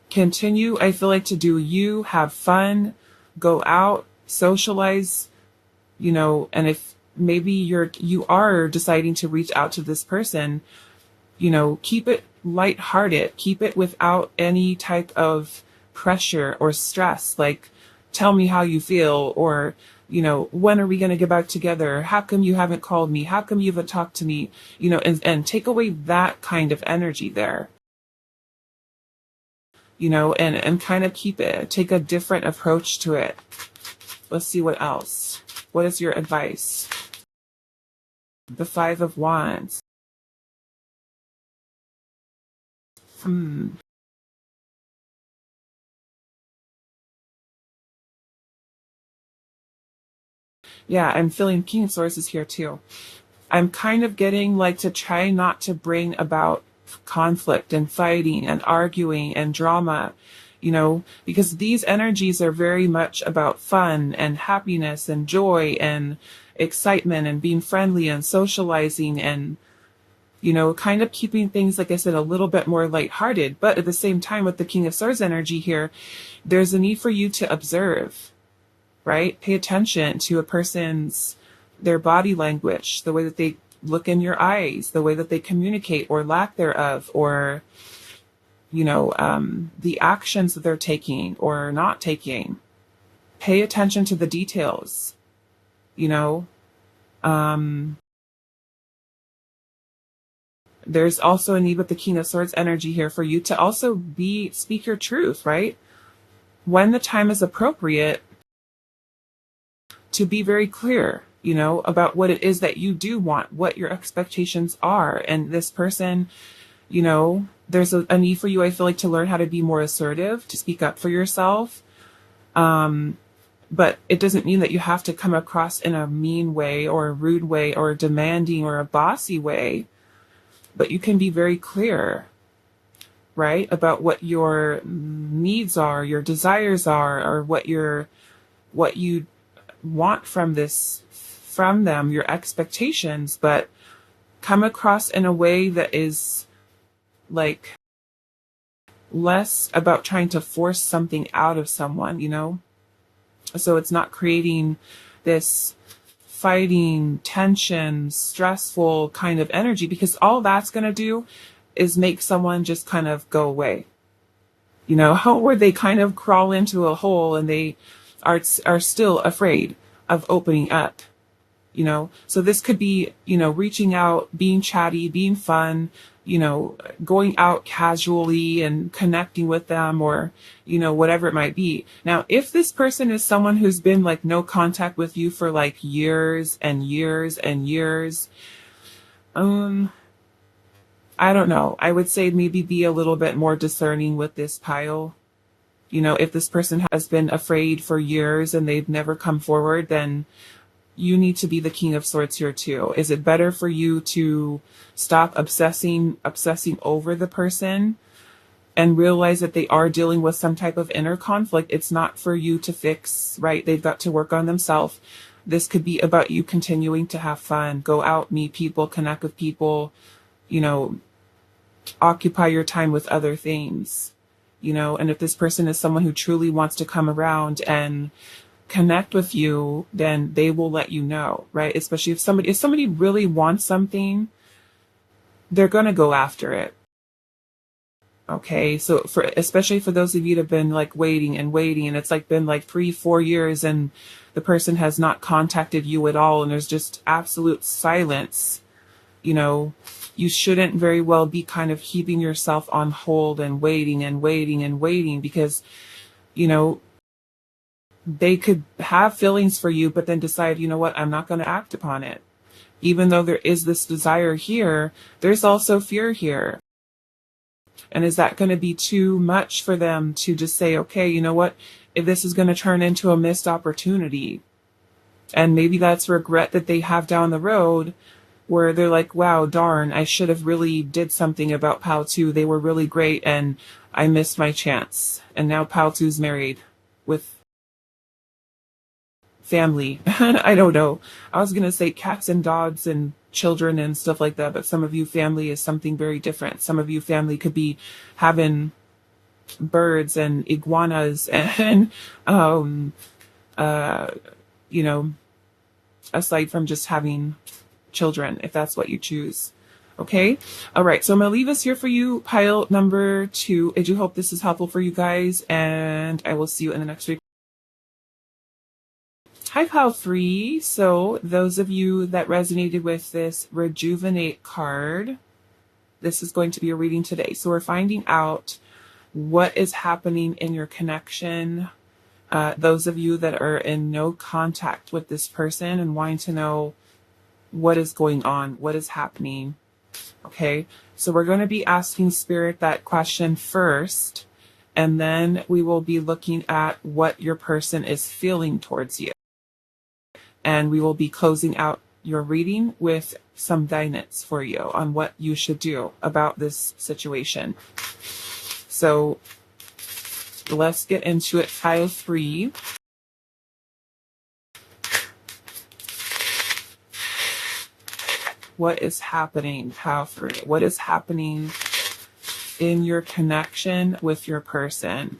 Continue, I feel like, to do you, have fun, go out, socialize, and if maybe you are deciding to reach out to this person, keep it lighthearted, keep it without any type of pressure or stress, like tell me how you feel, or when are we going to get back together, how come you haven't called me, how come you haven't talked to me, and take away that kind of energy there, and kind of take a different approach to it. Let's see what else. What is your advice? The Five of Wands. Yeah, I'm feeling King of Swords is here too. I'm kind of getting like to try not to bring about conflict and fighting and arguing and drama, because these energies are very much about fun and happiness and joy and excitement and being friendly and socializing and, kind of keeping things, like I said, a little bit more lighthearted. But at the same time, with the King of Swords energy here, there's a need for you to observe, right? Pay attention to their body language, the way that they look in your eyes, the way that they communicate or lack thereof, or, the actions that they're taking or not taking. Pay attention to the details, There's also a need with the King of Swords energy here for you to also speak your truth, right? When the time is appropriate, to be very clear, about what it is that you do want, what your expectations are. And this person, there's a need for you, I feel like, to learn how to be more assertive, to speak up for yourself. But it doesn't mean that you have to come across in a mean way or a rude way or demanding or a bossy way. But you can be very clear, right, about what your needs are, your desires are, or what you want from them, your expectations, but come across in a way that is like less about trying to force something out of someone, So it's not creating this fighting, tension, stressful kind of energy, because all that's going to do is make someone just kind of go away. Where they kind of crawl into a hole and they are still afraid of opening up. So this could be, reaching out, being chatty, being fun, going out casually and connecting with them, or, whatever it might be. Now, if this person is someone who's been like no contact with you for like years and years and years, I don't know. I would say maybe be a little bit more discerning with this pile. If this person has been afraid for years and they've never come forward, then you need to be the King of Swords here too. Is it better for you to stop obsessing over the person and realize that they are dealing with some type of inner conflict? It's not for you to fix, right? They've got to work on themselves. This could be about you continuing to have fun, go out, meet people, connect with people, occupy your time with other things, and if this person is someone who truly wants to come around and connect with you, then they will let you know, right? Especially if somebody really wants something, they're going to go after it. Okay. So especially for those of you that have been like waiting and waiting, and it's like been like 3-4 years and the person has not contacted you at all, and there's just absolute silence, you shouldn't very well be kind of keeping yourself on hold and waiting and waiting and waiting, because, they could have feelings for you, but then decide, what, I'm not going to act upon it. Even though there is this desire here, there's also fear here. And is that going to be too much for them to just say, okay, you know what, if this is going to turn into a missed opportunity? And maybe that's regret that they have down the road, where they're like, wow, darn, I should have really did something about Pal 2. They were really great and I missed my chance. And now Pal 2's married with family. I don't know. I was going to say cats and dogs and children and stuff like that, but some of you family is something very different. Some of you family could be having birds and iguanas and, aside from just having children, if that's what you choose. Okay. All right. So I'm going to leave this here for you, pile number 2. I do hope this is helpful for you guys, and I will see you in the next week. Hi, pile 3. So those of you that resonated with this Rejuvenate card, this is going to be a reading today. So we're finding out what is happening in your connection. Those of you that are in no contact with this person and wanting to know what is going on, what is happening. Okay, so we're going to be asking Spirit that question first, and then we will be looking at what your person is feeling towards you. And we will be closing out your reading with some guidance for you on what you should do about this situation. So let's get into it. Pile 3. What is happening, pile 3? What is happening in your connection with your person?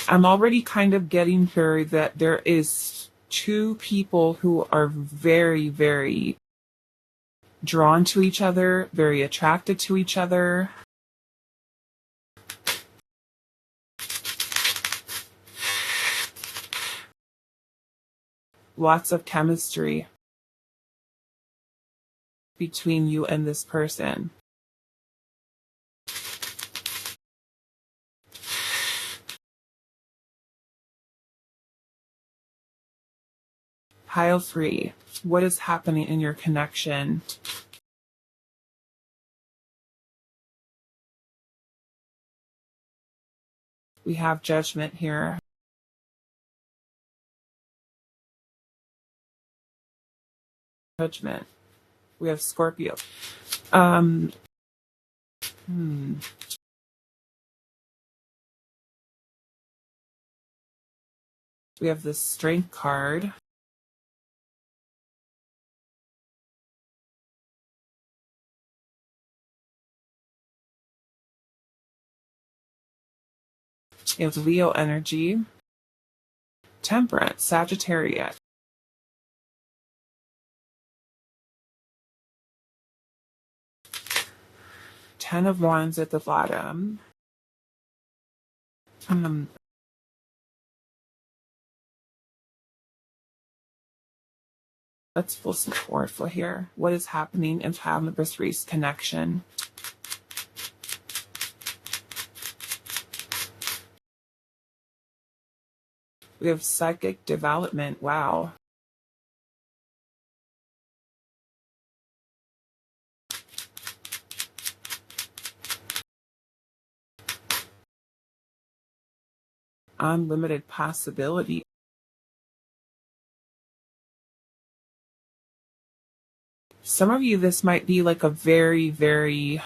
I'm already kind of getting here that there is 2 people who are very, very drawn to each other, very attracted to each other. lots of chemistry between you and this person. Pile 3. What is happening in your connection? We have Judgment here. Judgment. We have Scorpio. We have the Strength card. We have Leo energy. Temperance, Sagittarius. Ten of Wands at the bottom. Let's pull some oracle here. What is happening in Family 3's connection? We have Psychic development. Wow. Unlimited possibility. Some of you, this might be like a very, very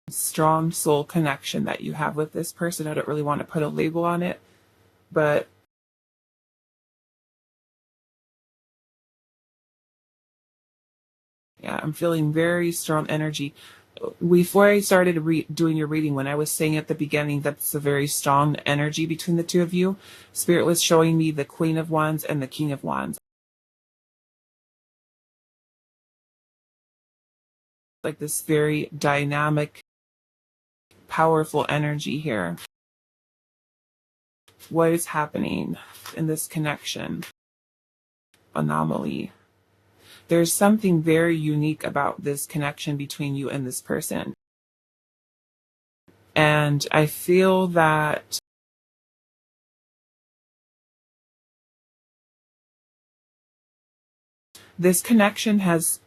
strong soul connection that you have with this person. I don't really want to put a label on it, but yeah, I'm feeling very strong energy. Before I started doing your reading, when I was saying at the beginning that's a very strong energy between the two of you, Spirit was showing me the Queen of Wands and the King of Wands. Like this very dynamic, powerful energy here. What is happening in this connection? Anomaly. There's something very unique about this connection between you and this person. And I feel that this connection has,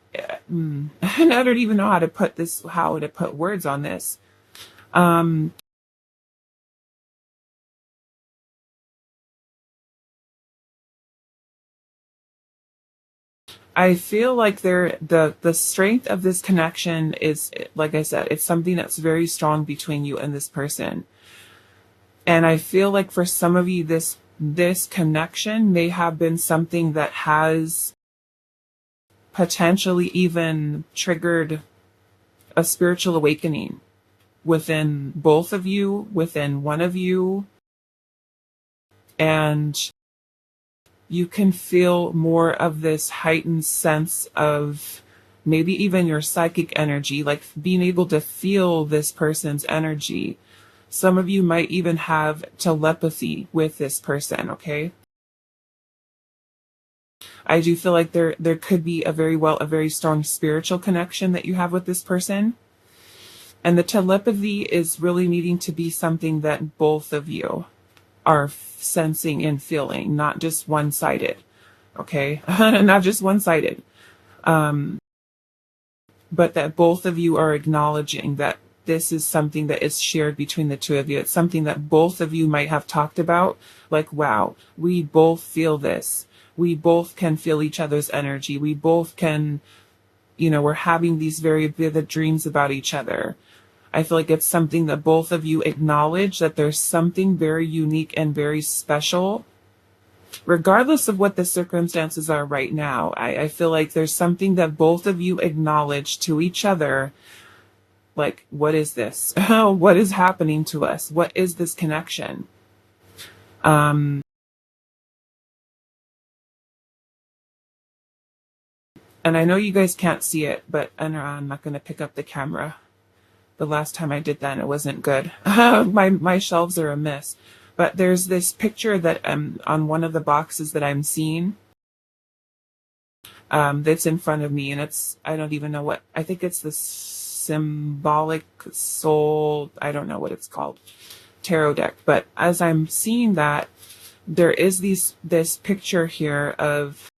and I don't even know how to put words on this. I feel like the strength of this connection is, like I said, it's something that's very strong between you and this person. And I feel like for some of you, this connection may have been something that has potentially even triggered a spiritual awakening within both of you, within one of you. And you can feel more of this heightened sense of maybe even your psychic energy, like being able to feel this person's energy. Some of you might even have telepathy with this person, okay? I do feel like there could be a very strong spiritual connection that you have with this person. And the telepathy is really needing to be something that both of you are sensing and feeling, not just one-sided, okay? Not just one-sided. But that both of you are acknowledging that this is something that is shared between the two of you. It's something that both of you might have talked about, like, wow, we both feel this. We both can feel each other's energy. We both can, we're having these very vivid dreams about each other. I feel like it's something that both of you acknowledge, that there's something very unique and very special, regardless of what the circumstances are right now. I feel like there's something that both of you acknowledge to each other, like, what is this? What is happening to us? What is this connection? And I know you guys can't see it, but I'm not going to pick up the camera. The last time I did that, it wasn't good. My shelves are a mess. But there's this picture that on one of the boxes that I'm seeing, that's in front of me, and I don't even know what, I think it's the symbolic soul, I don't know what it's called, tarot deck. But as I'm seeing that, there is this picture here of,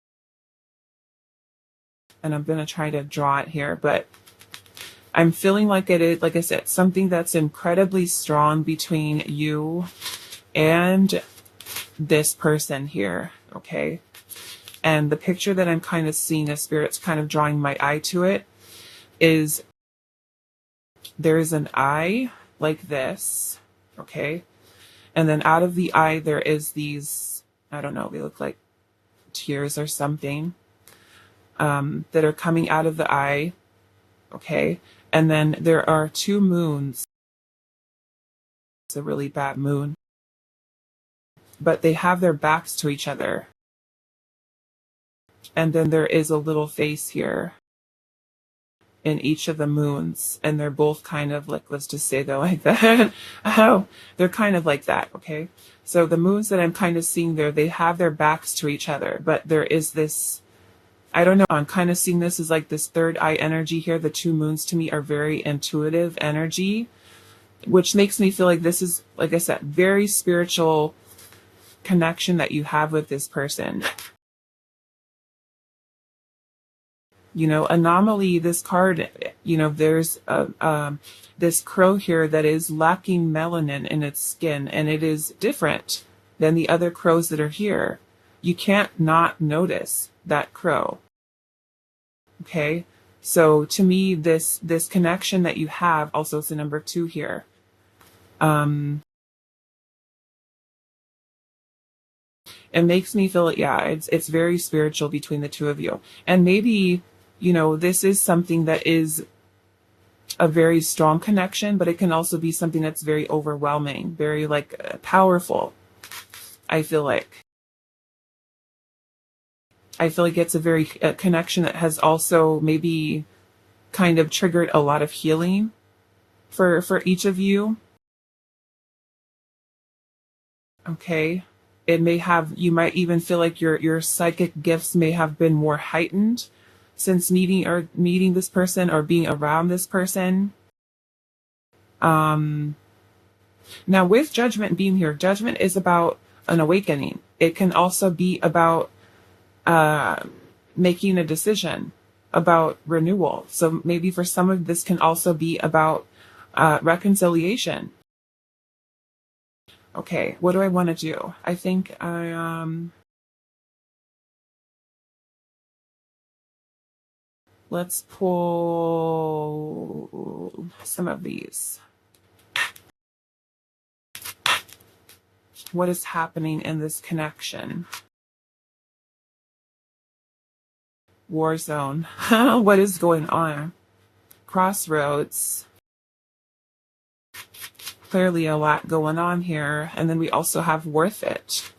and I'm going to try to draw it here, but I'm feeling like it is, like I said, something that's incredibly strong between you and this person here, okay? And the picture that I'm kind of seeing, as Spirit's kind of drawing my eye to it, is there's an eye like this, okay? And then out of the eye, there is these, I don't know, they look like tears or something, that are coming out of the eye, okay? And then there are two moons. It's a really bad moon. But they have their backs to each other. And then there is a little face here in each of the moons. And they're both kind of like, let's just say they're like that. Oh, they're kind of like that, okay? So the moons that I'm kind of seeing there, they have their backs to each other. But there is this, I don't know, I'm kind of seeing this as like this third eye energy here. The two moons to me are very intuitive energy, which makes me feel like this is, like I said, very spiritual connection that you have with this person. You know, anomaly, this card, you know, there's this crow here that is lacking melanin in its skin, and it is different than the other crows that are here. You can't not notice that crow. Okay? So to me, this connection that you have, also it's the number 2 here. It makes me feel, yeah, it's very spiritual between the two of you. And maybe, you know, this is something that is a very strong connection, but it can also be something that's very overwhelming, very like powerful. I feel like it's a very connection that has also maybe kind of triggered a lot of healing for each of you. Okay. It may have, you might even feel like your psychic gifts may have been more heightened since meeting this person or being around this person. Now with judgment being here, judgment is about an awakening. It can also be about making a decision, about renewal. So maybe for some of this can also be about reconciliation. Okay, what do I want to do? I think let's pull some of these. What is happening in this connection? War zone. What is going on? Crossroads. Clearly a lot going on here. And then we also have worth it.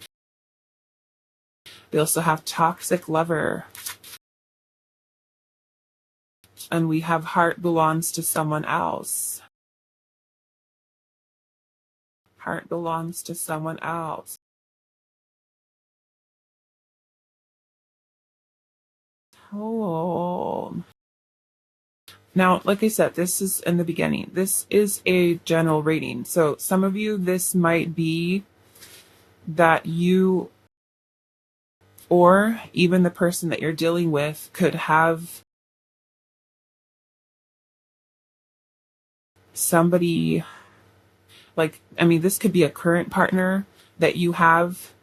We also have toxic lover. And we have heart belongs to someone else. Heart belongs to someone else. Oh. Now, like I said, this is in the beginning. This is a general reading. So some of you, this might be that you or even the person that you're dealing with could have somebody, like, I mean, this could be a current partner that you have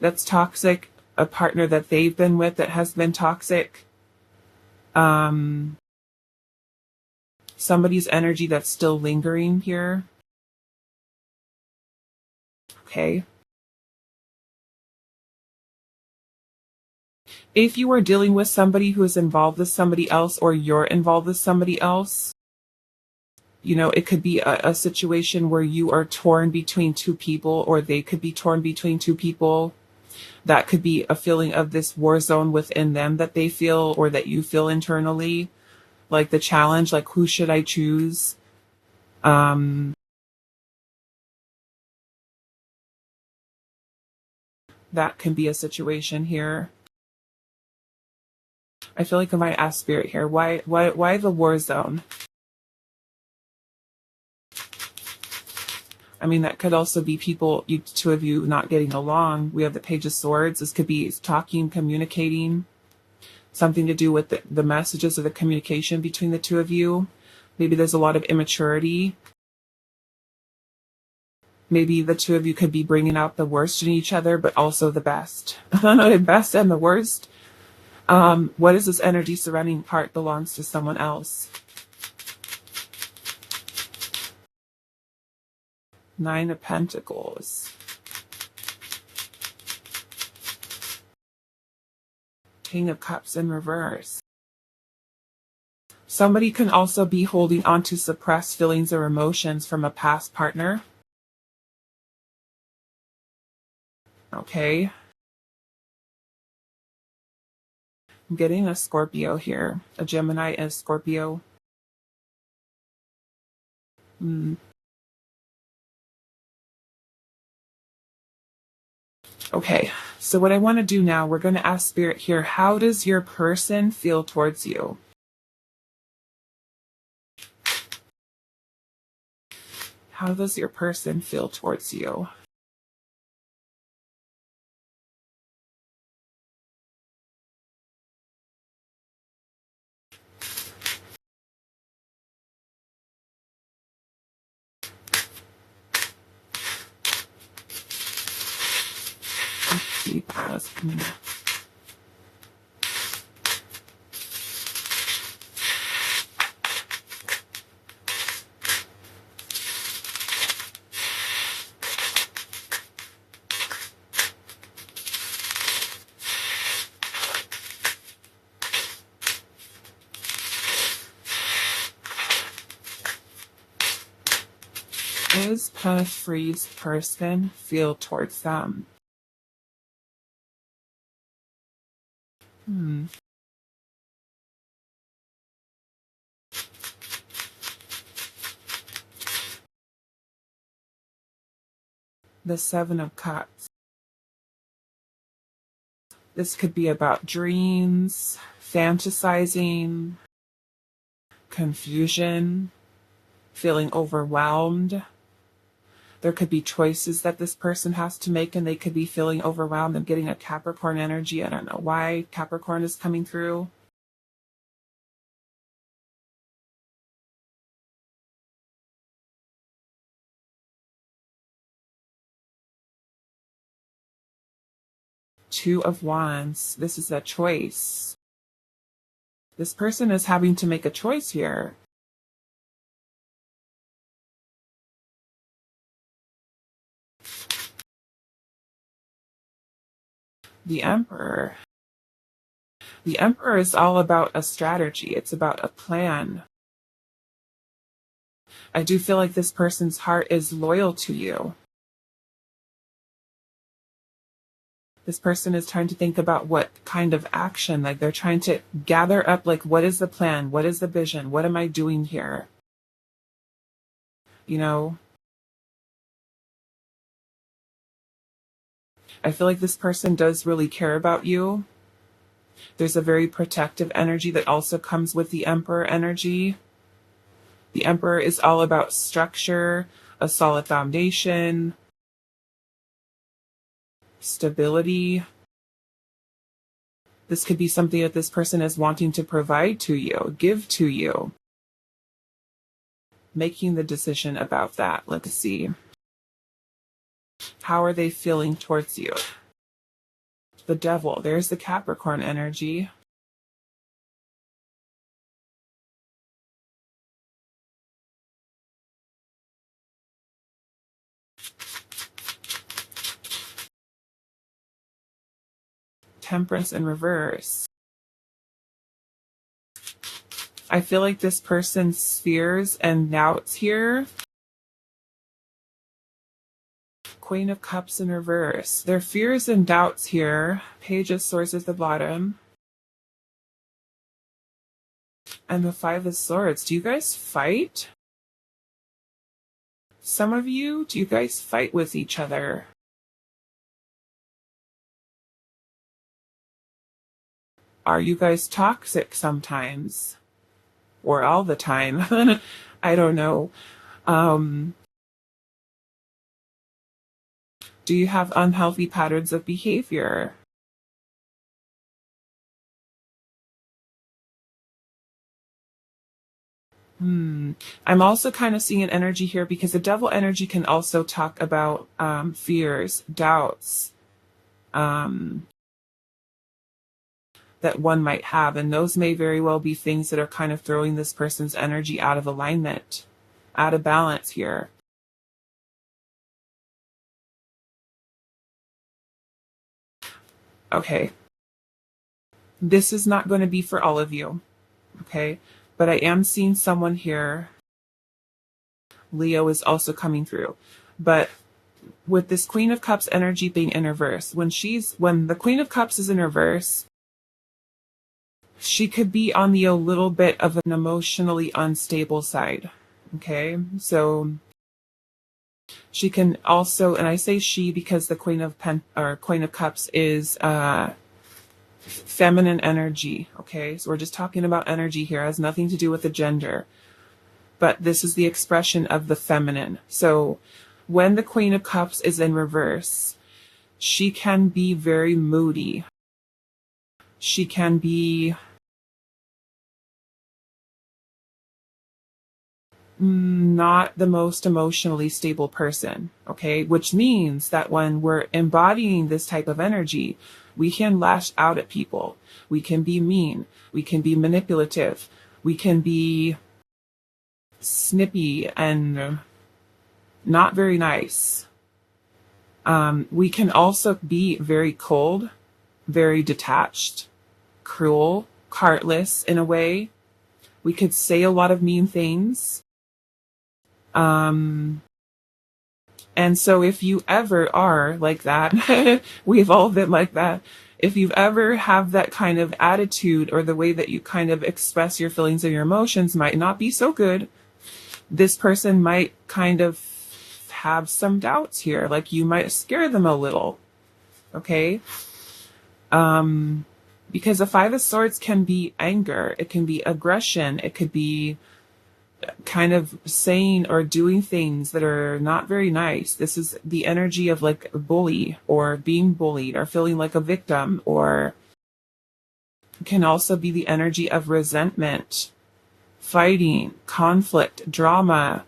that's toxic, a partner that they've been with that has been toxic, somebody's energy that's still lingering here. Okay. If you are dealing with somebody who is involved with somebody else, or you're involved with somebody else, you know, it could be a situation where you are torn between two people, or they could be torn between two people. That could be a feeling of this war zone within them that they feel, or that you feel internally, like the challenge, like who should I choose? That can be a situation here. I feel like I might ask Spirit here, why the war zone? I mean, that could also be people, you two of you not getting along. We have the Page of Swords. This could be talking, communicating, something to do with the messages or the communication between the two of you. Maybe there's a lot of immaturity. Maybe the two of you could be bringing out the worst in each other, but also the best. The best and the worst. What is this energy surrounding part belongs to someone else? 9 of Pentacles. King of Cups in reverse. Somebody can also be holding on to suppressed feelings or emotions from a past partner. Okay. I'm getting a Scorpio here. A Gemini and a Scorpio. Okay, so what I want to do now, we're going to ask Spirit here, how does your person feel towards you? How does your person feel towards you? Does Free's person feel towards them? The 7 of Cups. This could be about dreams, fantasizing, confusion, feeling overwhelmed. There could be choices that this person has to make and they could be feeling overwhelmed. I'm getting a Capricorn energy. I don't know why Capricorn is coming through. Two of Wands. This is a choice. This person is having to make a choice here. The Emperor. The Emperor is all about a strategy. It's about a plan. I do feel like this person's heart is loyal to you. This person is trying to think about what kind of action, like they're trying to gather up, like, what is the plan? What is the vision? What am I doing here? You know? I feel like this person does really care about you. There's a very protective energy that also comes with the Emperor energy. The Emperor is all about structure, a solid foundation, stability. This could be something that this person is wanting to provide to you, give to you. Making the decision about that. Let's see. How are they feeling towards you? The Devil. There's the Capricorn energy. Temperance in reverse. I feel like this person's fears and doubts here. Queen of Cups in reverse. Their fears and doubts here. Page of Swords at the bottom. And the 5 of Swords. Do you guys fight? Some of you, do you guys fight with each other? are you guys toxic sometimes? Or all the time? I don't know. Do you have unhealthy patterns of behavior? I'm also kind of seeing an energy here because the devil energy can also talk about fears, doubts that one might have. And those may very well be things that are kind of throwing this person's energy out of alignment, out of balance here. Okay. This is not going to be for all of you. Okay. But I am seeing someone here. Leo is also coming through. But with this Queen of Cups energy being in reverse, when the Queen of Cups is in reverse, she could be on the a little bit of an emotionally unstable side. Okay? So she can also, and I say she because the Queen of Cups is feminine energy. Okay? So we're just talking about energy here. It has nothing to do with the gender. But this is the expression of the feminine. So when the Queen of Cups is in reverse, she can be very moody. She can be not the most emotionally stable person, okay? Which means that when we're embodying this type of energy, we can lash out at people. We can be mean. We can be manipulative. We can be snippy and not very nice. We can also be very cold, very detached, cruel, heartless in a way. We could say a lot of mean things. And so if you ever are like that, we've all been like that. If you ever have that kind of attitude or the way that you kind of express your feelings and your emotions might not be so good, this person might kind of have some doubts here. Like you might scare them a little. Okay? Because the Five of Swords can be anger. It can be aggression. It could be kind of saying or doing things that are not very nice. This is the energy of like a bully or being bullied or feeling like a victim, or can also be the energy of resentment, fighting, conflict, drama.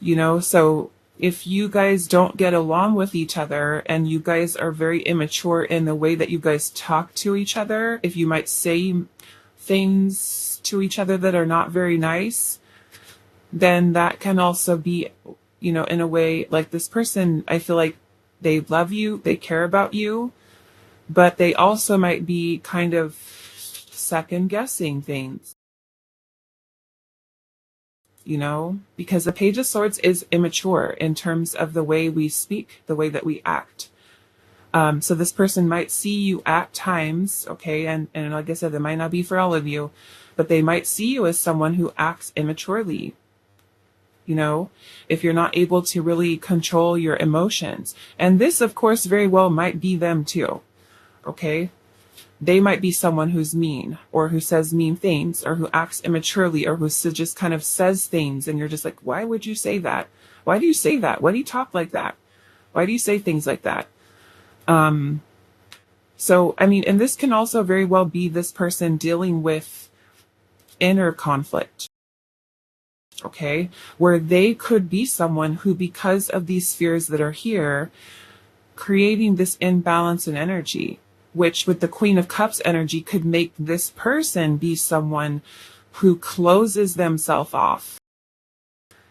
You know, so if you guys don't get along with each other and you guys are very immature in the way that you guys talk to each other, if you might say things to each other that are not very nice, then that can also be, you know, in a way, like this person, I feel like they love you, they care about you, but they also might be kind of second guessing things, you know, because the Page of Swords is immature in terms of the way we speak, the way that we act. So this person might see you at times, okay, and like I said, it might not be for all of you, but they might see you as someone who acts immaturely. You know, if you're not able to really control your emotions. And this, of course, very well might be them too, okay? They might be someone who's mean, or who says mean things, or who acts immaturely, or who just kind of says things, and you're just like, why would you say that? Why do you say that? Why do you talk like that? Why do you say things like that? So, I mean, and this can also very well be this person dealing with inner conflict, okay? Where they could be someone who, because of these spheres that are here, creating this imbalance in energy, which with the Queen of Cups energy could make this person be someone who closes themselves off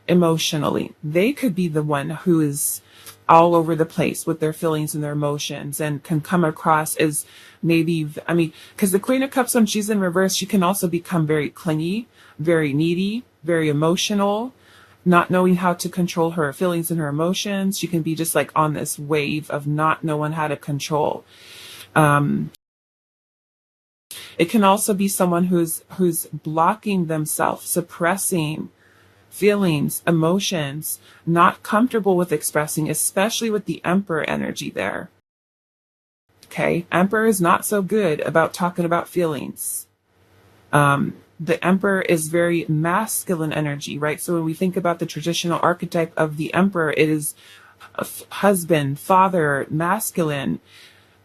emotionally. They could be the one who is all over the place with their feelings and their emotions and can come across as maybe, I mean, because the Queen of Cups, when she's in reverse, she can also become very clingy, very needy, very emotional, not knowing how to control her feelings and her emotions. She can be just like on this wave of not knowing how to control. It can also be someone who's blocking themselves, suppressing feelings, emotions, not comfortable with expressing, especially with the Emperor energy there. Okay, Emperor is not so good about talking about feelings. The Emperor is very masculine energy, right? So when we think about the traditional archetype of the Emperor, it is a husband, father, masculine,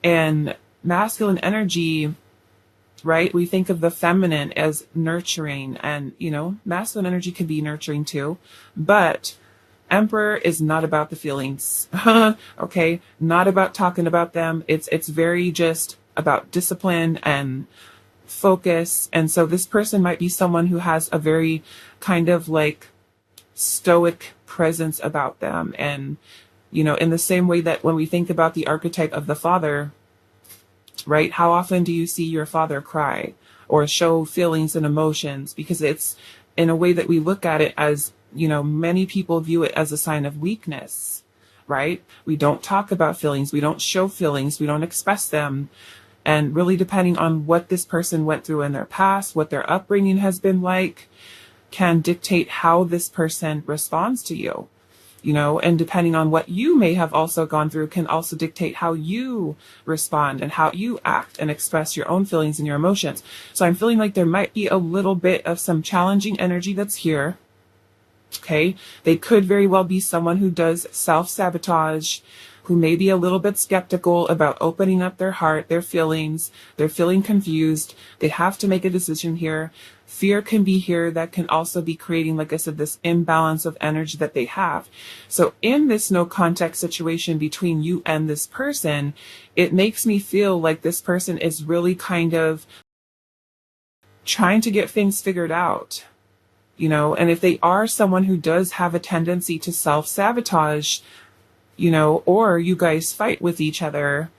and masculine energy, right? We think of the feminine as nurturing, and masculine energy can be nurturing too, but Emperor is not about the feelings. Okay, not about talking about them. It's very just about discipline and focus. And so this person might be someone who has a very kind of like stoic presence about them. And in the same way that when we think about the archetype of the father, right? How often do you see your father cry or show feelings and emotions? Because it's in a way that we look at it as, many people view it as a sign of weakness, right? We don't talk about feelings. We don't show feelings. We don't express them. And really, depending on what this person went through in their past, what their upbringing has been like, can dictate how this person responds to you. And depending on what you may have also gone through can also dictate how you respond and how you act and express your own feelings and your emotions. So I'm feeling like there might be a little bit of some challenging energy that's here. Okay. They could very well be someone who does self-sabotage, who may be a little bit skeptical about opening up their heart, their feelings. They're feeling confused. They have to make a decision here. Fear can be here. That can also be creating, like I said, this imbalance of energy that they have. So in this no contact situation between you and this person, it makes me feel like this person is really kind of trying to get things figured out. And if they are someone who does have a tendency to self-sabotage, or you guys fight with each other,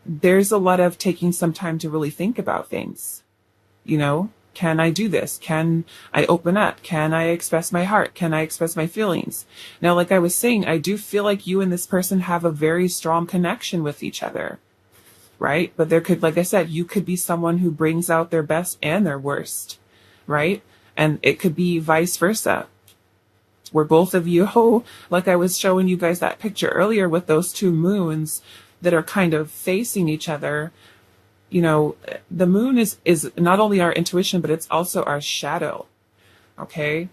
there's a lot of taking some time to really think about things. Can I do this? Can I open up? Can I express my heart? Can I express my feelings? Now, like I was saying, I do feel like you and this person have a very strong connection with each other, right? But there could, like I said, you could be someone who brings out their best and their worst, right? And it could be vice versa, where both of you, like I was showing you guys that picture earlier with those two moons that are kind of facing each other. The moon is not only our intuition, but it's also our shadow. Okay.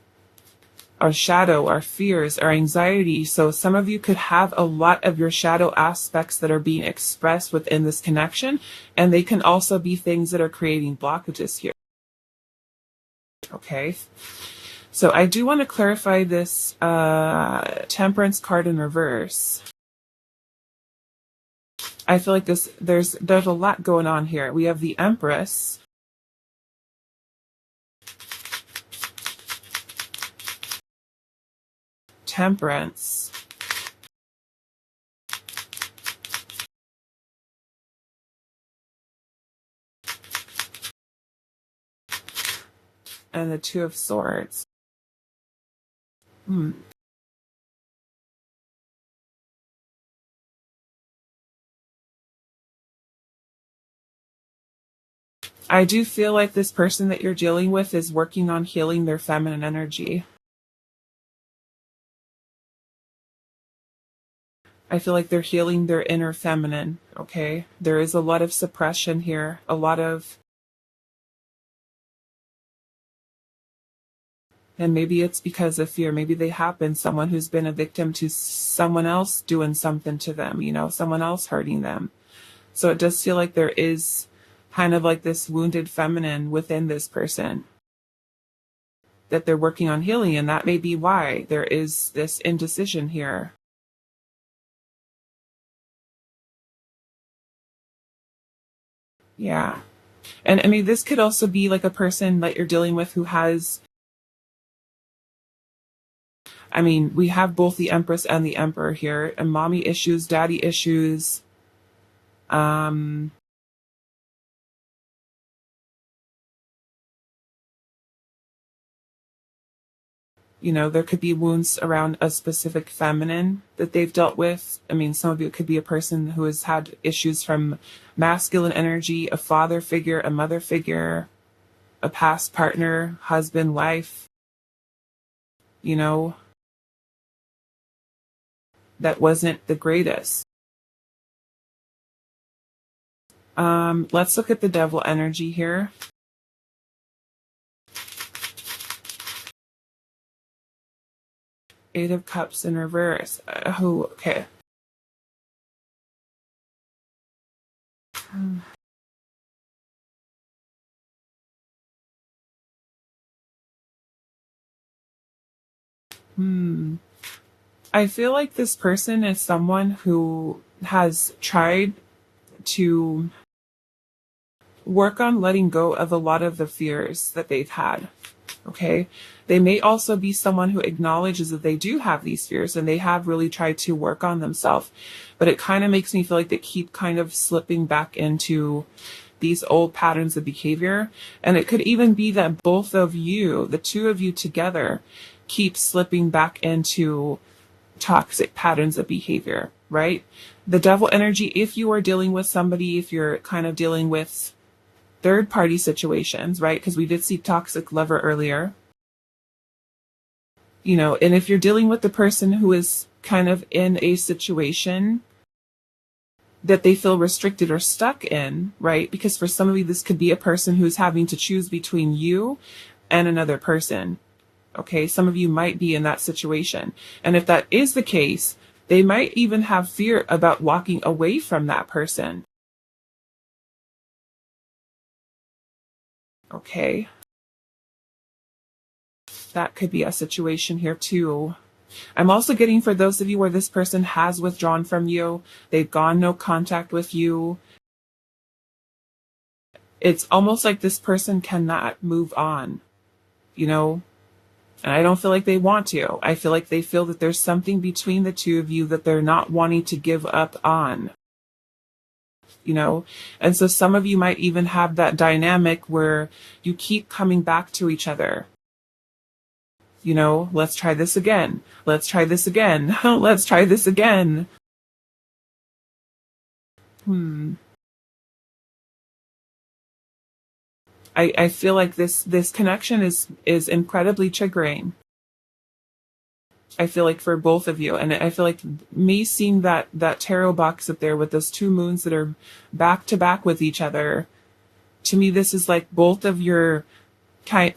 Our shadow, our fears, our anxiety. So some of you could have a lot of your shadow aspects that are being expressed within this connection. And they can also be things that are creating blockages here. Okay. So I do want to clarify this Temperance card in reverse. I feel like there's a lot going on here. We have the Empress, Temperance, and the Two of Swords. I do feel like this person that you're dealing with is working on healing their feminine energy. I feel like they're healing their inner feminine, okay? There is a lot of suppression here, a lot of... And maybe it's because of fear. Maybe they have been someone who's been a victim to someone else doing something to them, someone else hurting them. So it does feel like there is kind of like this wounded feminine within this person that they're working on healing, and that may be why there is this indecision here. Yeah. And I mean, this could also be like a person that you're dealing with who has, I mean, we have both the Empress and the Emperor here, and mommy issues, daddy issues. There could be wounds around a specific feminine that they've dealt with. I mean, some of you could be a person who has had issues from masculine energy, a father figure, a mother figure, a past partner, husband, wife, that wasn't the greatest. Let's look at the devil energy here. Eight of Cups in reverse. Okay. I feel like this person is someone who has tried to work on letting go of a lot of the fears that they've had. Okay. They may also be someone who acknowledges that they do have these fears and they have really tried to work on themselves. But it kind of makes me feel like they keep kind of slipping back into these old patterns of behavior. And it could even be that both of you, the two of you together, keep slipping back into toxic patterns of behavior, right? The devil energy, if you are dealing with somebody, if you're kind of dealing with third party situations, right? Because we did see toxic lover earlier. You know, and if you're dealing with the person who is kind of in a situation that they feel restricted or stuck in, right? Because for some of you, this could be a person who's having to choose between you and another person. Okay, some of you might be in that situation. And if that is the case, they might even have fear about walking away from that person. Okay. That could be a situation here too. I'm also getting for those of you where this person has withdrawn from you, they've gone no contact with you. It's almost like this person cannot move on, you know? And I don't feel like they want to. I feel like they feel that there's something between the two of you that they're not wanting to give up on. You know? And so some of you might even have that dynamic where you keep coming back to each other. You know, let's try this again. Let's try this again. Let's try this again. I feel like this connection is incredibly triggering. I feel like for both of you. And I feel like me seeing that tarot box up there with those two moons that are back to back with each other, to me this is like both of your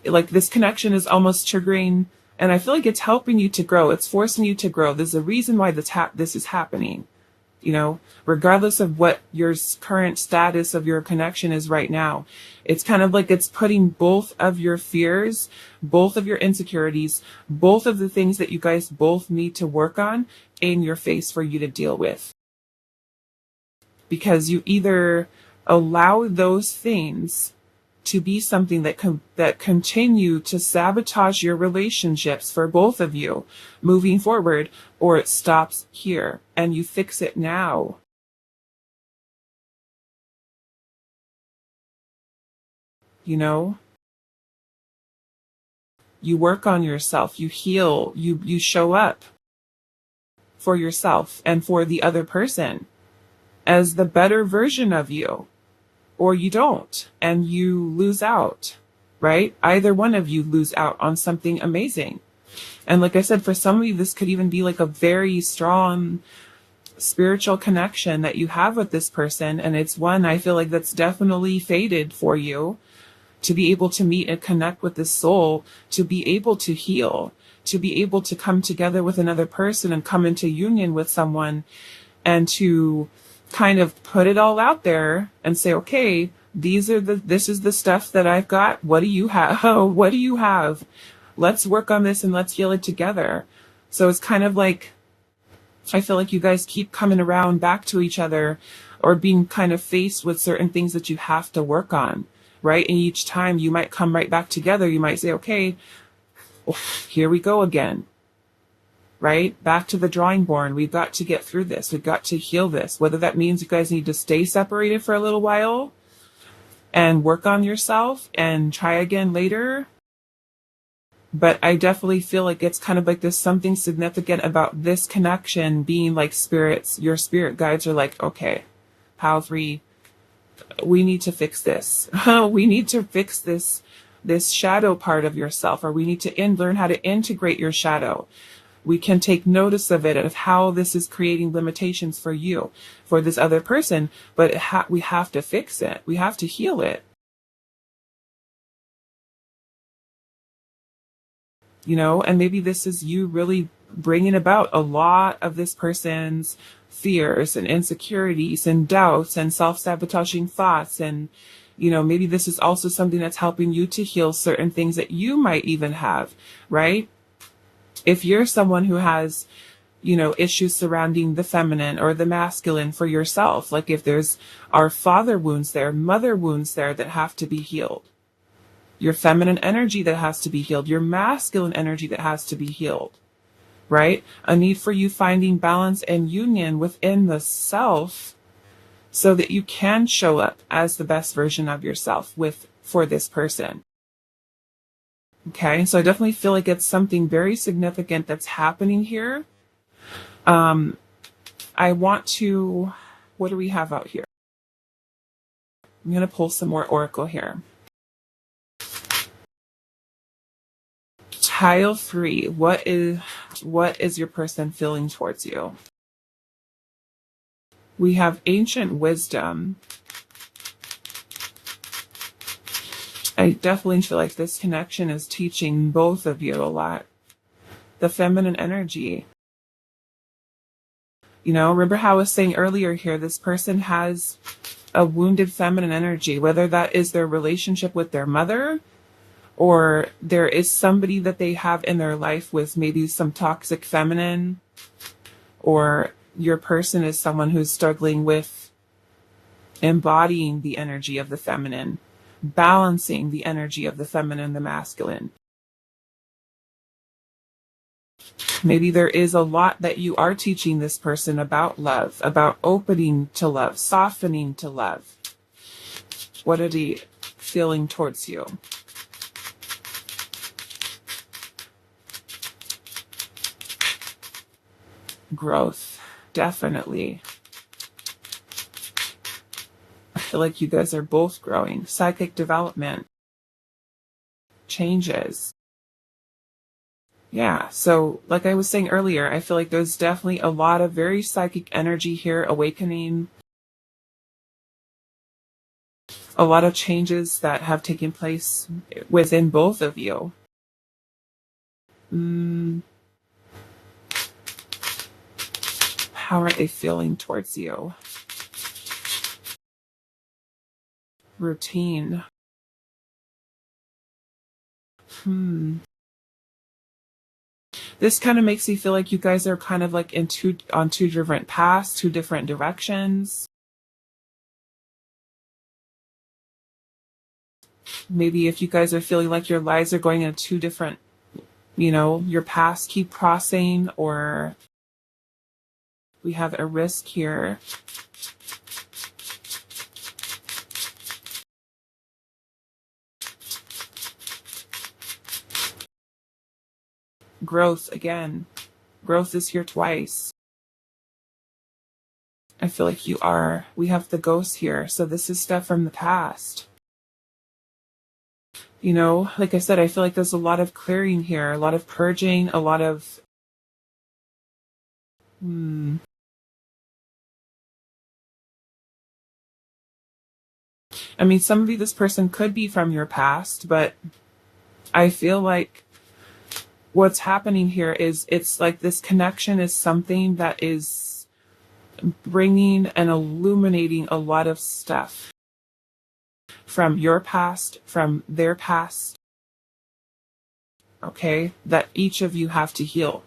like this connection is almost triggering, and I feel like it's helping you to grow. It's forcing you to grow. There's a reason why this is happening. You know, regardless of what your current status of your connection is right now, it's kind of like it's putting both of your fears, both of your insecurities, both of the things that you guys both need to work on in your face for you to deal with. Because you either allow those things to be something that continue to sabotage your relationships for both of you moving forward, or it stops here and you fix it now. You know, you work on yourself, you heal, you show up for yourself and for the other person as the better version of you. Or you don't, and you lose out, right? Either one of you lose out on something amazing. And like I said, for some of you, this could even be like a very strong spiritual connection that you have with this person. And it's one I feel like that's definitely fated for you to be able to meet and connect with this soul, to be able to heal, to be able to come together with another person and come into union with someone, and to kind of put it all out there and say, okay, this is the stuff that I've got. What do you have? What do you have? Let's work on this and let's heal it together. So it's kind of like, I feel like you guys keep coming around back to each other, or being kind of faced with certain things that you have to work on, right? And each time you might come right back together. You might say, okay, here we go again. Right? Back to the drawing board. We've got to get through this. We've got to heal this. Whether that means you guys need to stay separated for a little while and work on yourself and try again later. But I definitely feel like it's kind of like there's something significant about this connection being like spirits. Your spirit guides are like, okay, Pal 3, we need to fix this. We need to fix this shadow part of yourself, or we need to learn how to integrate your shadow. We can take notice of it, of how this is creating limitations for you, for this other person, but we have to fix it. We have to heal it. And maybe this is you really bringing about a lot of this person's fears and insecurities and doubts and self-sabotaging thoughts. And, maybe this is also something that's helping you to heal certain things that you might even have, right? If you're someone who has, issues surrounding the feminine or the masculine for yourself, like if there's our father wounds there, mother wounds there that have to be healed, your feminine energy that has to be healed, your masculine energy that has to be healed, right? A need for you finding balance and union within the self so that you can show up as the best version of yourself for this person. Okay, so I definitely feel like it's something very significant that's happening here. I want to, what do we have out here? I'm going to pull some more oracle here. Tile 3, what is your person feeling towards you? We have ancient wisdom. I definitely feel like this connection is teaching both of you a lot. The feminine energy. Remember how I was saying earlier here, this person has a wounded feminine energy, whether that is their relationship with their mother, or there is somebody that they have in their life with maybe some toxic feminine, or your person is someone who's struggling with embodying the energy of the feminine, balancing the energy of the feminine, the masculine. Maybe there is a lot that you are teaching this person about love, about opening to love, softening to love. What are they feeling towards you? Growth, definitely. I feel like you guys are both growing. Psychic development, changes. Yeah, so like I was saying earlier, I feel like there's definitely a lot of very psychic energy here, awakening. A lot of changes that have taken place within both of you. How are they feeling towards you? Routine. This kind of makes me feel like you guys are kind of like on two different paths, two different directions. Maybe if you guys are feeling like your lives are going in two different, your paths keep crossing, or we have a risk here. Growth again. Growth is here twice. I feel like we have the ghost here, so this is stuff from the past. Like I said, I feel like there's a lot of clearing here, a lot of purging, a lot of I mean, somebody this person could be from your past, but I feel like what's happening here is it's like this connection is something that is bringing and illuminating a lot of stuff from your past, from their past, okay, that each of you have to heal.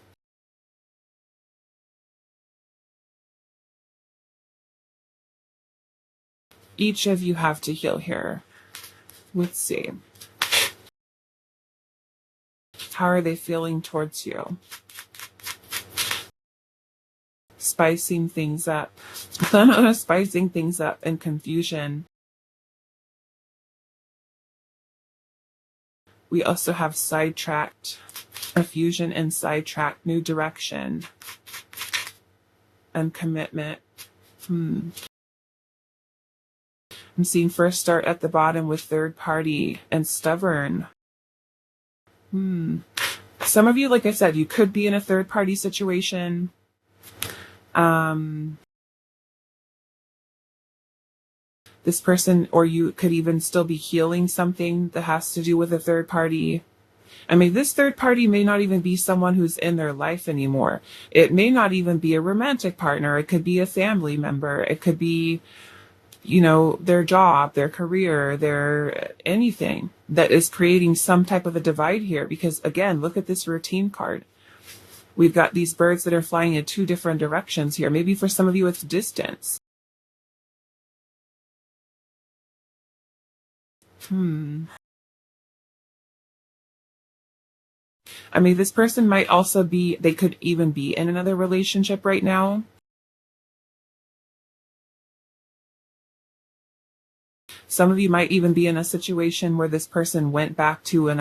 Each of you have to heal here. Let's see. How are they feeling towards you? Spicing things up. Spicing things up and confusion. We also have sidetracked, a fusion and sidetracked, new direction, and commitment. I'm seeing first start at the bottom with third party and stubborn. Some of you, like I said, you could be in a third party situation. This person, or you could even still be healing something that has to do with a third party. I mean, this third party may not even be someone who's in their life anymore. It may not even be a romantic partner. It could be a family member. It could be, their job, their career, their anything that is creating some type of a divide here. Because again, look at this routine card. We've got these birds that are flying in two different directions here. Maybe for some of you, it's distance. I mean, this person might also be, they could even be in another relationship right now. Some of you might even be in a situation where this person went back to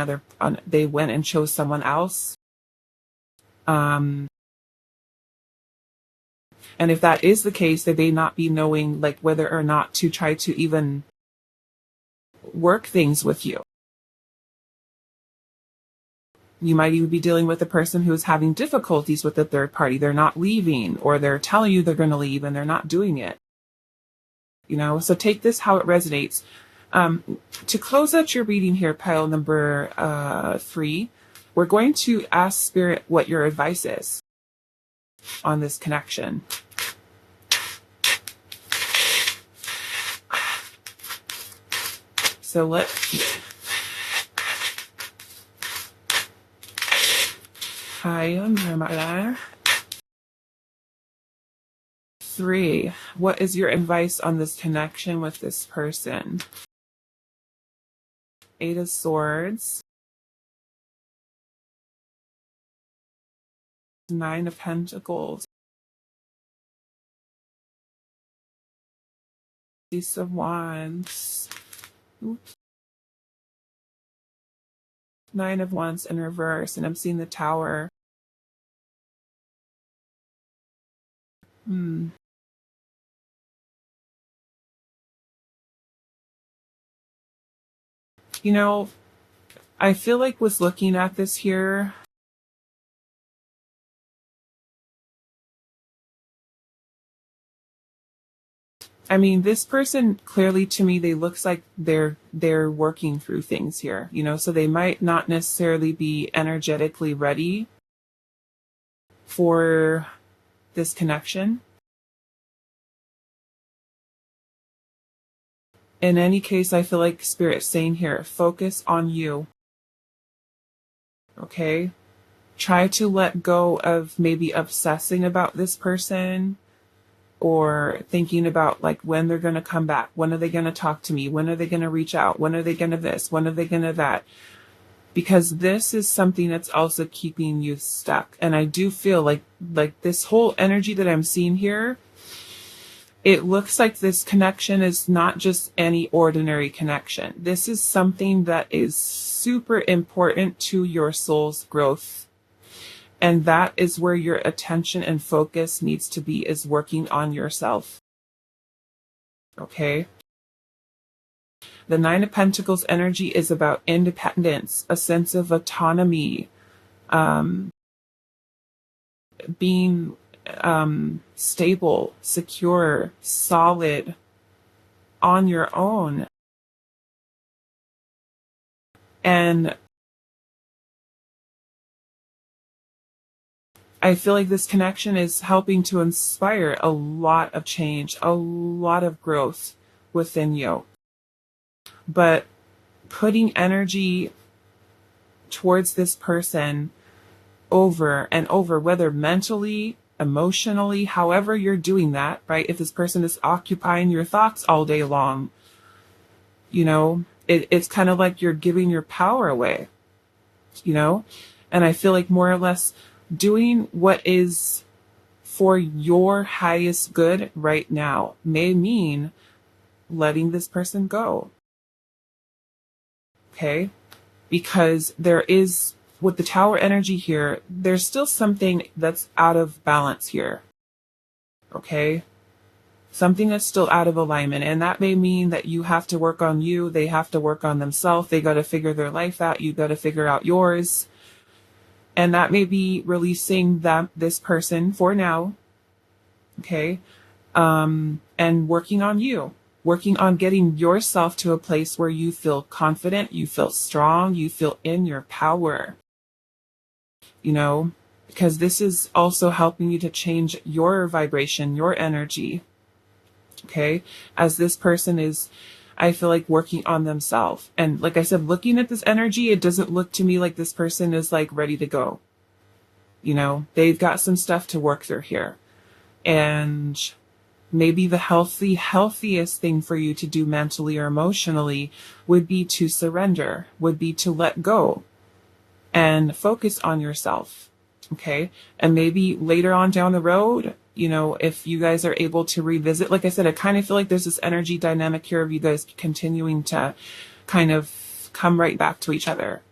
they went and chose someone else. And if that is the case, they may not be knowing like whether or not to try to even work things with you. You might even be dealing with a person who is having difficulties with the third party. They're not leaving, or they're telling you they're going to leave and they're not doing it. So take this how it resonates. To close out your reading here, pile number 3, we're going to ask Spirit what your advice is on this connection. So let's... Hi, 3. What is your advice on this connection with this person? 8 of Swords. 9 of Pentacles. Ace of Wands. Oops. 9 of Wands in reverse, and I'm seeing the Tower. I feel like was looking at this here. I mean, this person clearly to me, they looks like they're working through things here, so they might not necessarily be energetically ready for this connection. In any case, I feel like Spirit's saying here, focus on you. Okay? Try to let go of maybe obsessing about this person or thinking about like when they're going to come back. When are they going to talk to me? When are they going to reach out? When are they going to this? When are they going to that? Because this is something that's also keeping you stuck. And I do feel like this whole energy that I'm seeing here, it looks like this connection is not just any ordinary connection. This is something that is super important to your soul's growth. And that is where your attention and focus needs to be, is working on yourself. Okay? The 9 of Pentacles energy is about independence, a sense of autonomy, being stable, secure, solid, on your own. And I feel like this connection is helping to inspire a lot of change, a lot of growth within you. But putting energy towards this person over and over, whether mentally, emotionally, however you're doing that, right? If this person is occupying your thoughts all day long, it's kind of like you're giving your power away, and I feel like more or less doing what is for your highest good right now may mean letting this person go. Okay? Because there is, with the Tower energy here, there's still something that's out of balance here. Okay? Something that's still out of alignment. And that may mean that you have to work on you. They have to work on themselves. They got to figure their life out. You got to figure out yours. And that may be releasing this person for now. Okay. And working on you, working on getting yourself to a place where you feel confident, you feel strong, you feel in your power, because this is also helping you to change your vibration, your energy. Okay. As this person is, I feel like, working on themselves. And like I said, looking at this energy, it doesn't look to me like this person is like ready to go. They've got some stuff to work through here. And maybe the healthiest thing for you to do mentally or emotionally would be to surrender, would be to let go and focus on yourself. Okay. And maybe later on down the road, if you guys are able to revisit, like I said, I kind of feel like there's this energy dynamic here of you guys continuing to kind of come right back to each other,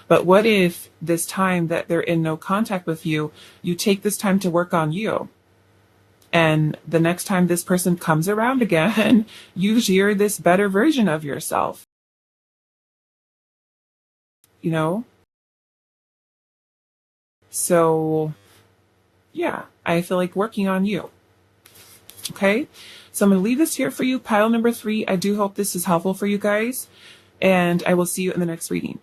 but what if this time that they're in no contact with you, you take this time to work on you? And the next time this person comes around again, you're this better version of yourself. So, yeah, I feel like working on you. Okay? So I'm going to leave this here for you, pile number 3. I do hope this is helpful for you guys. And I will see you in the next reading.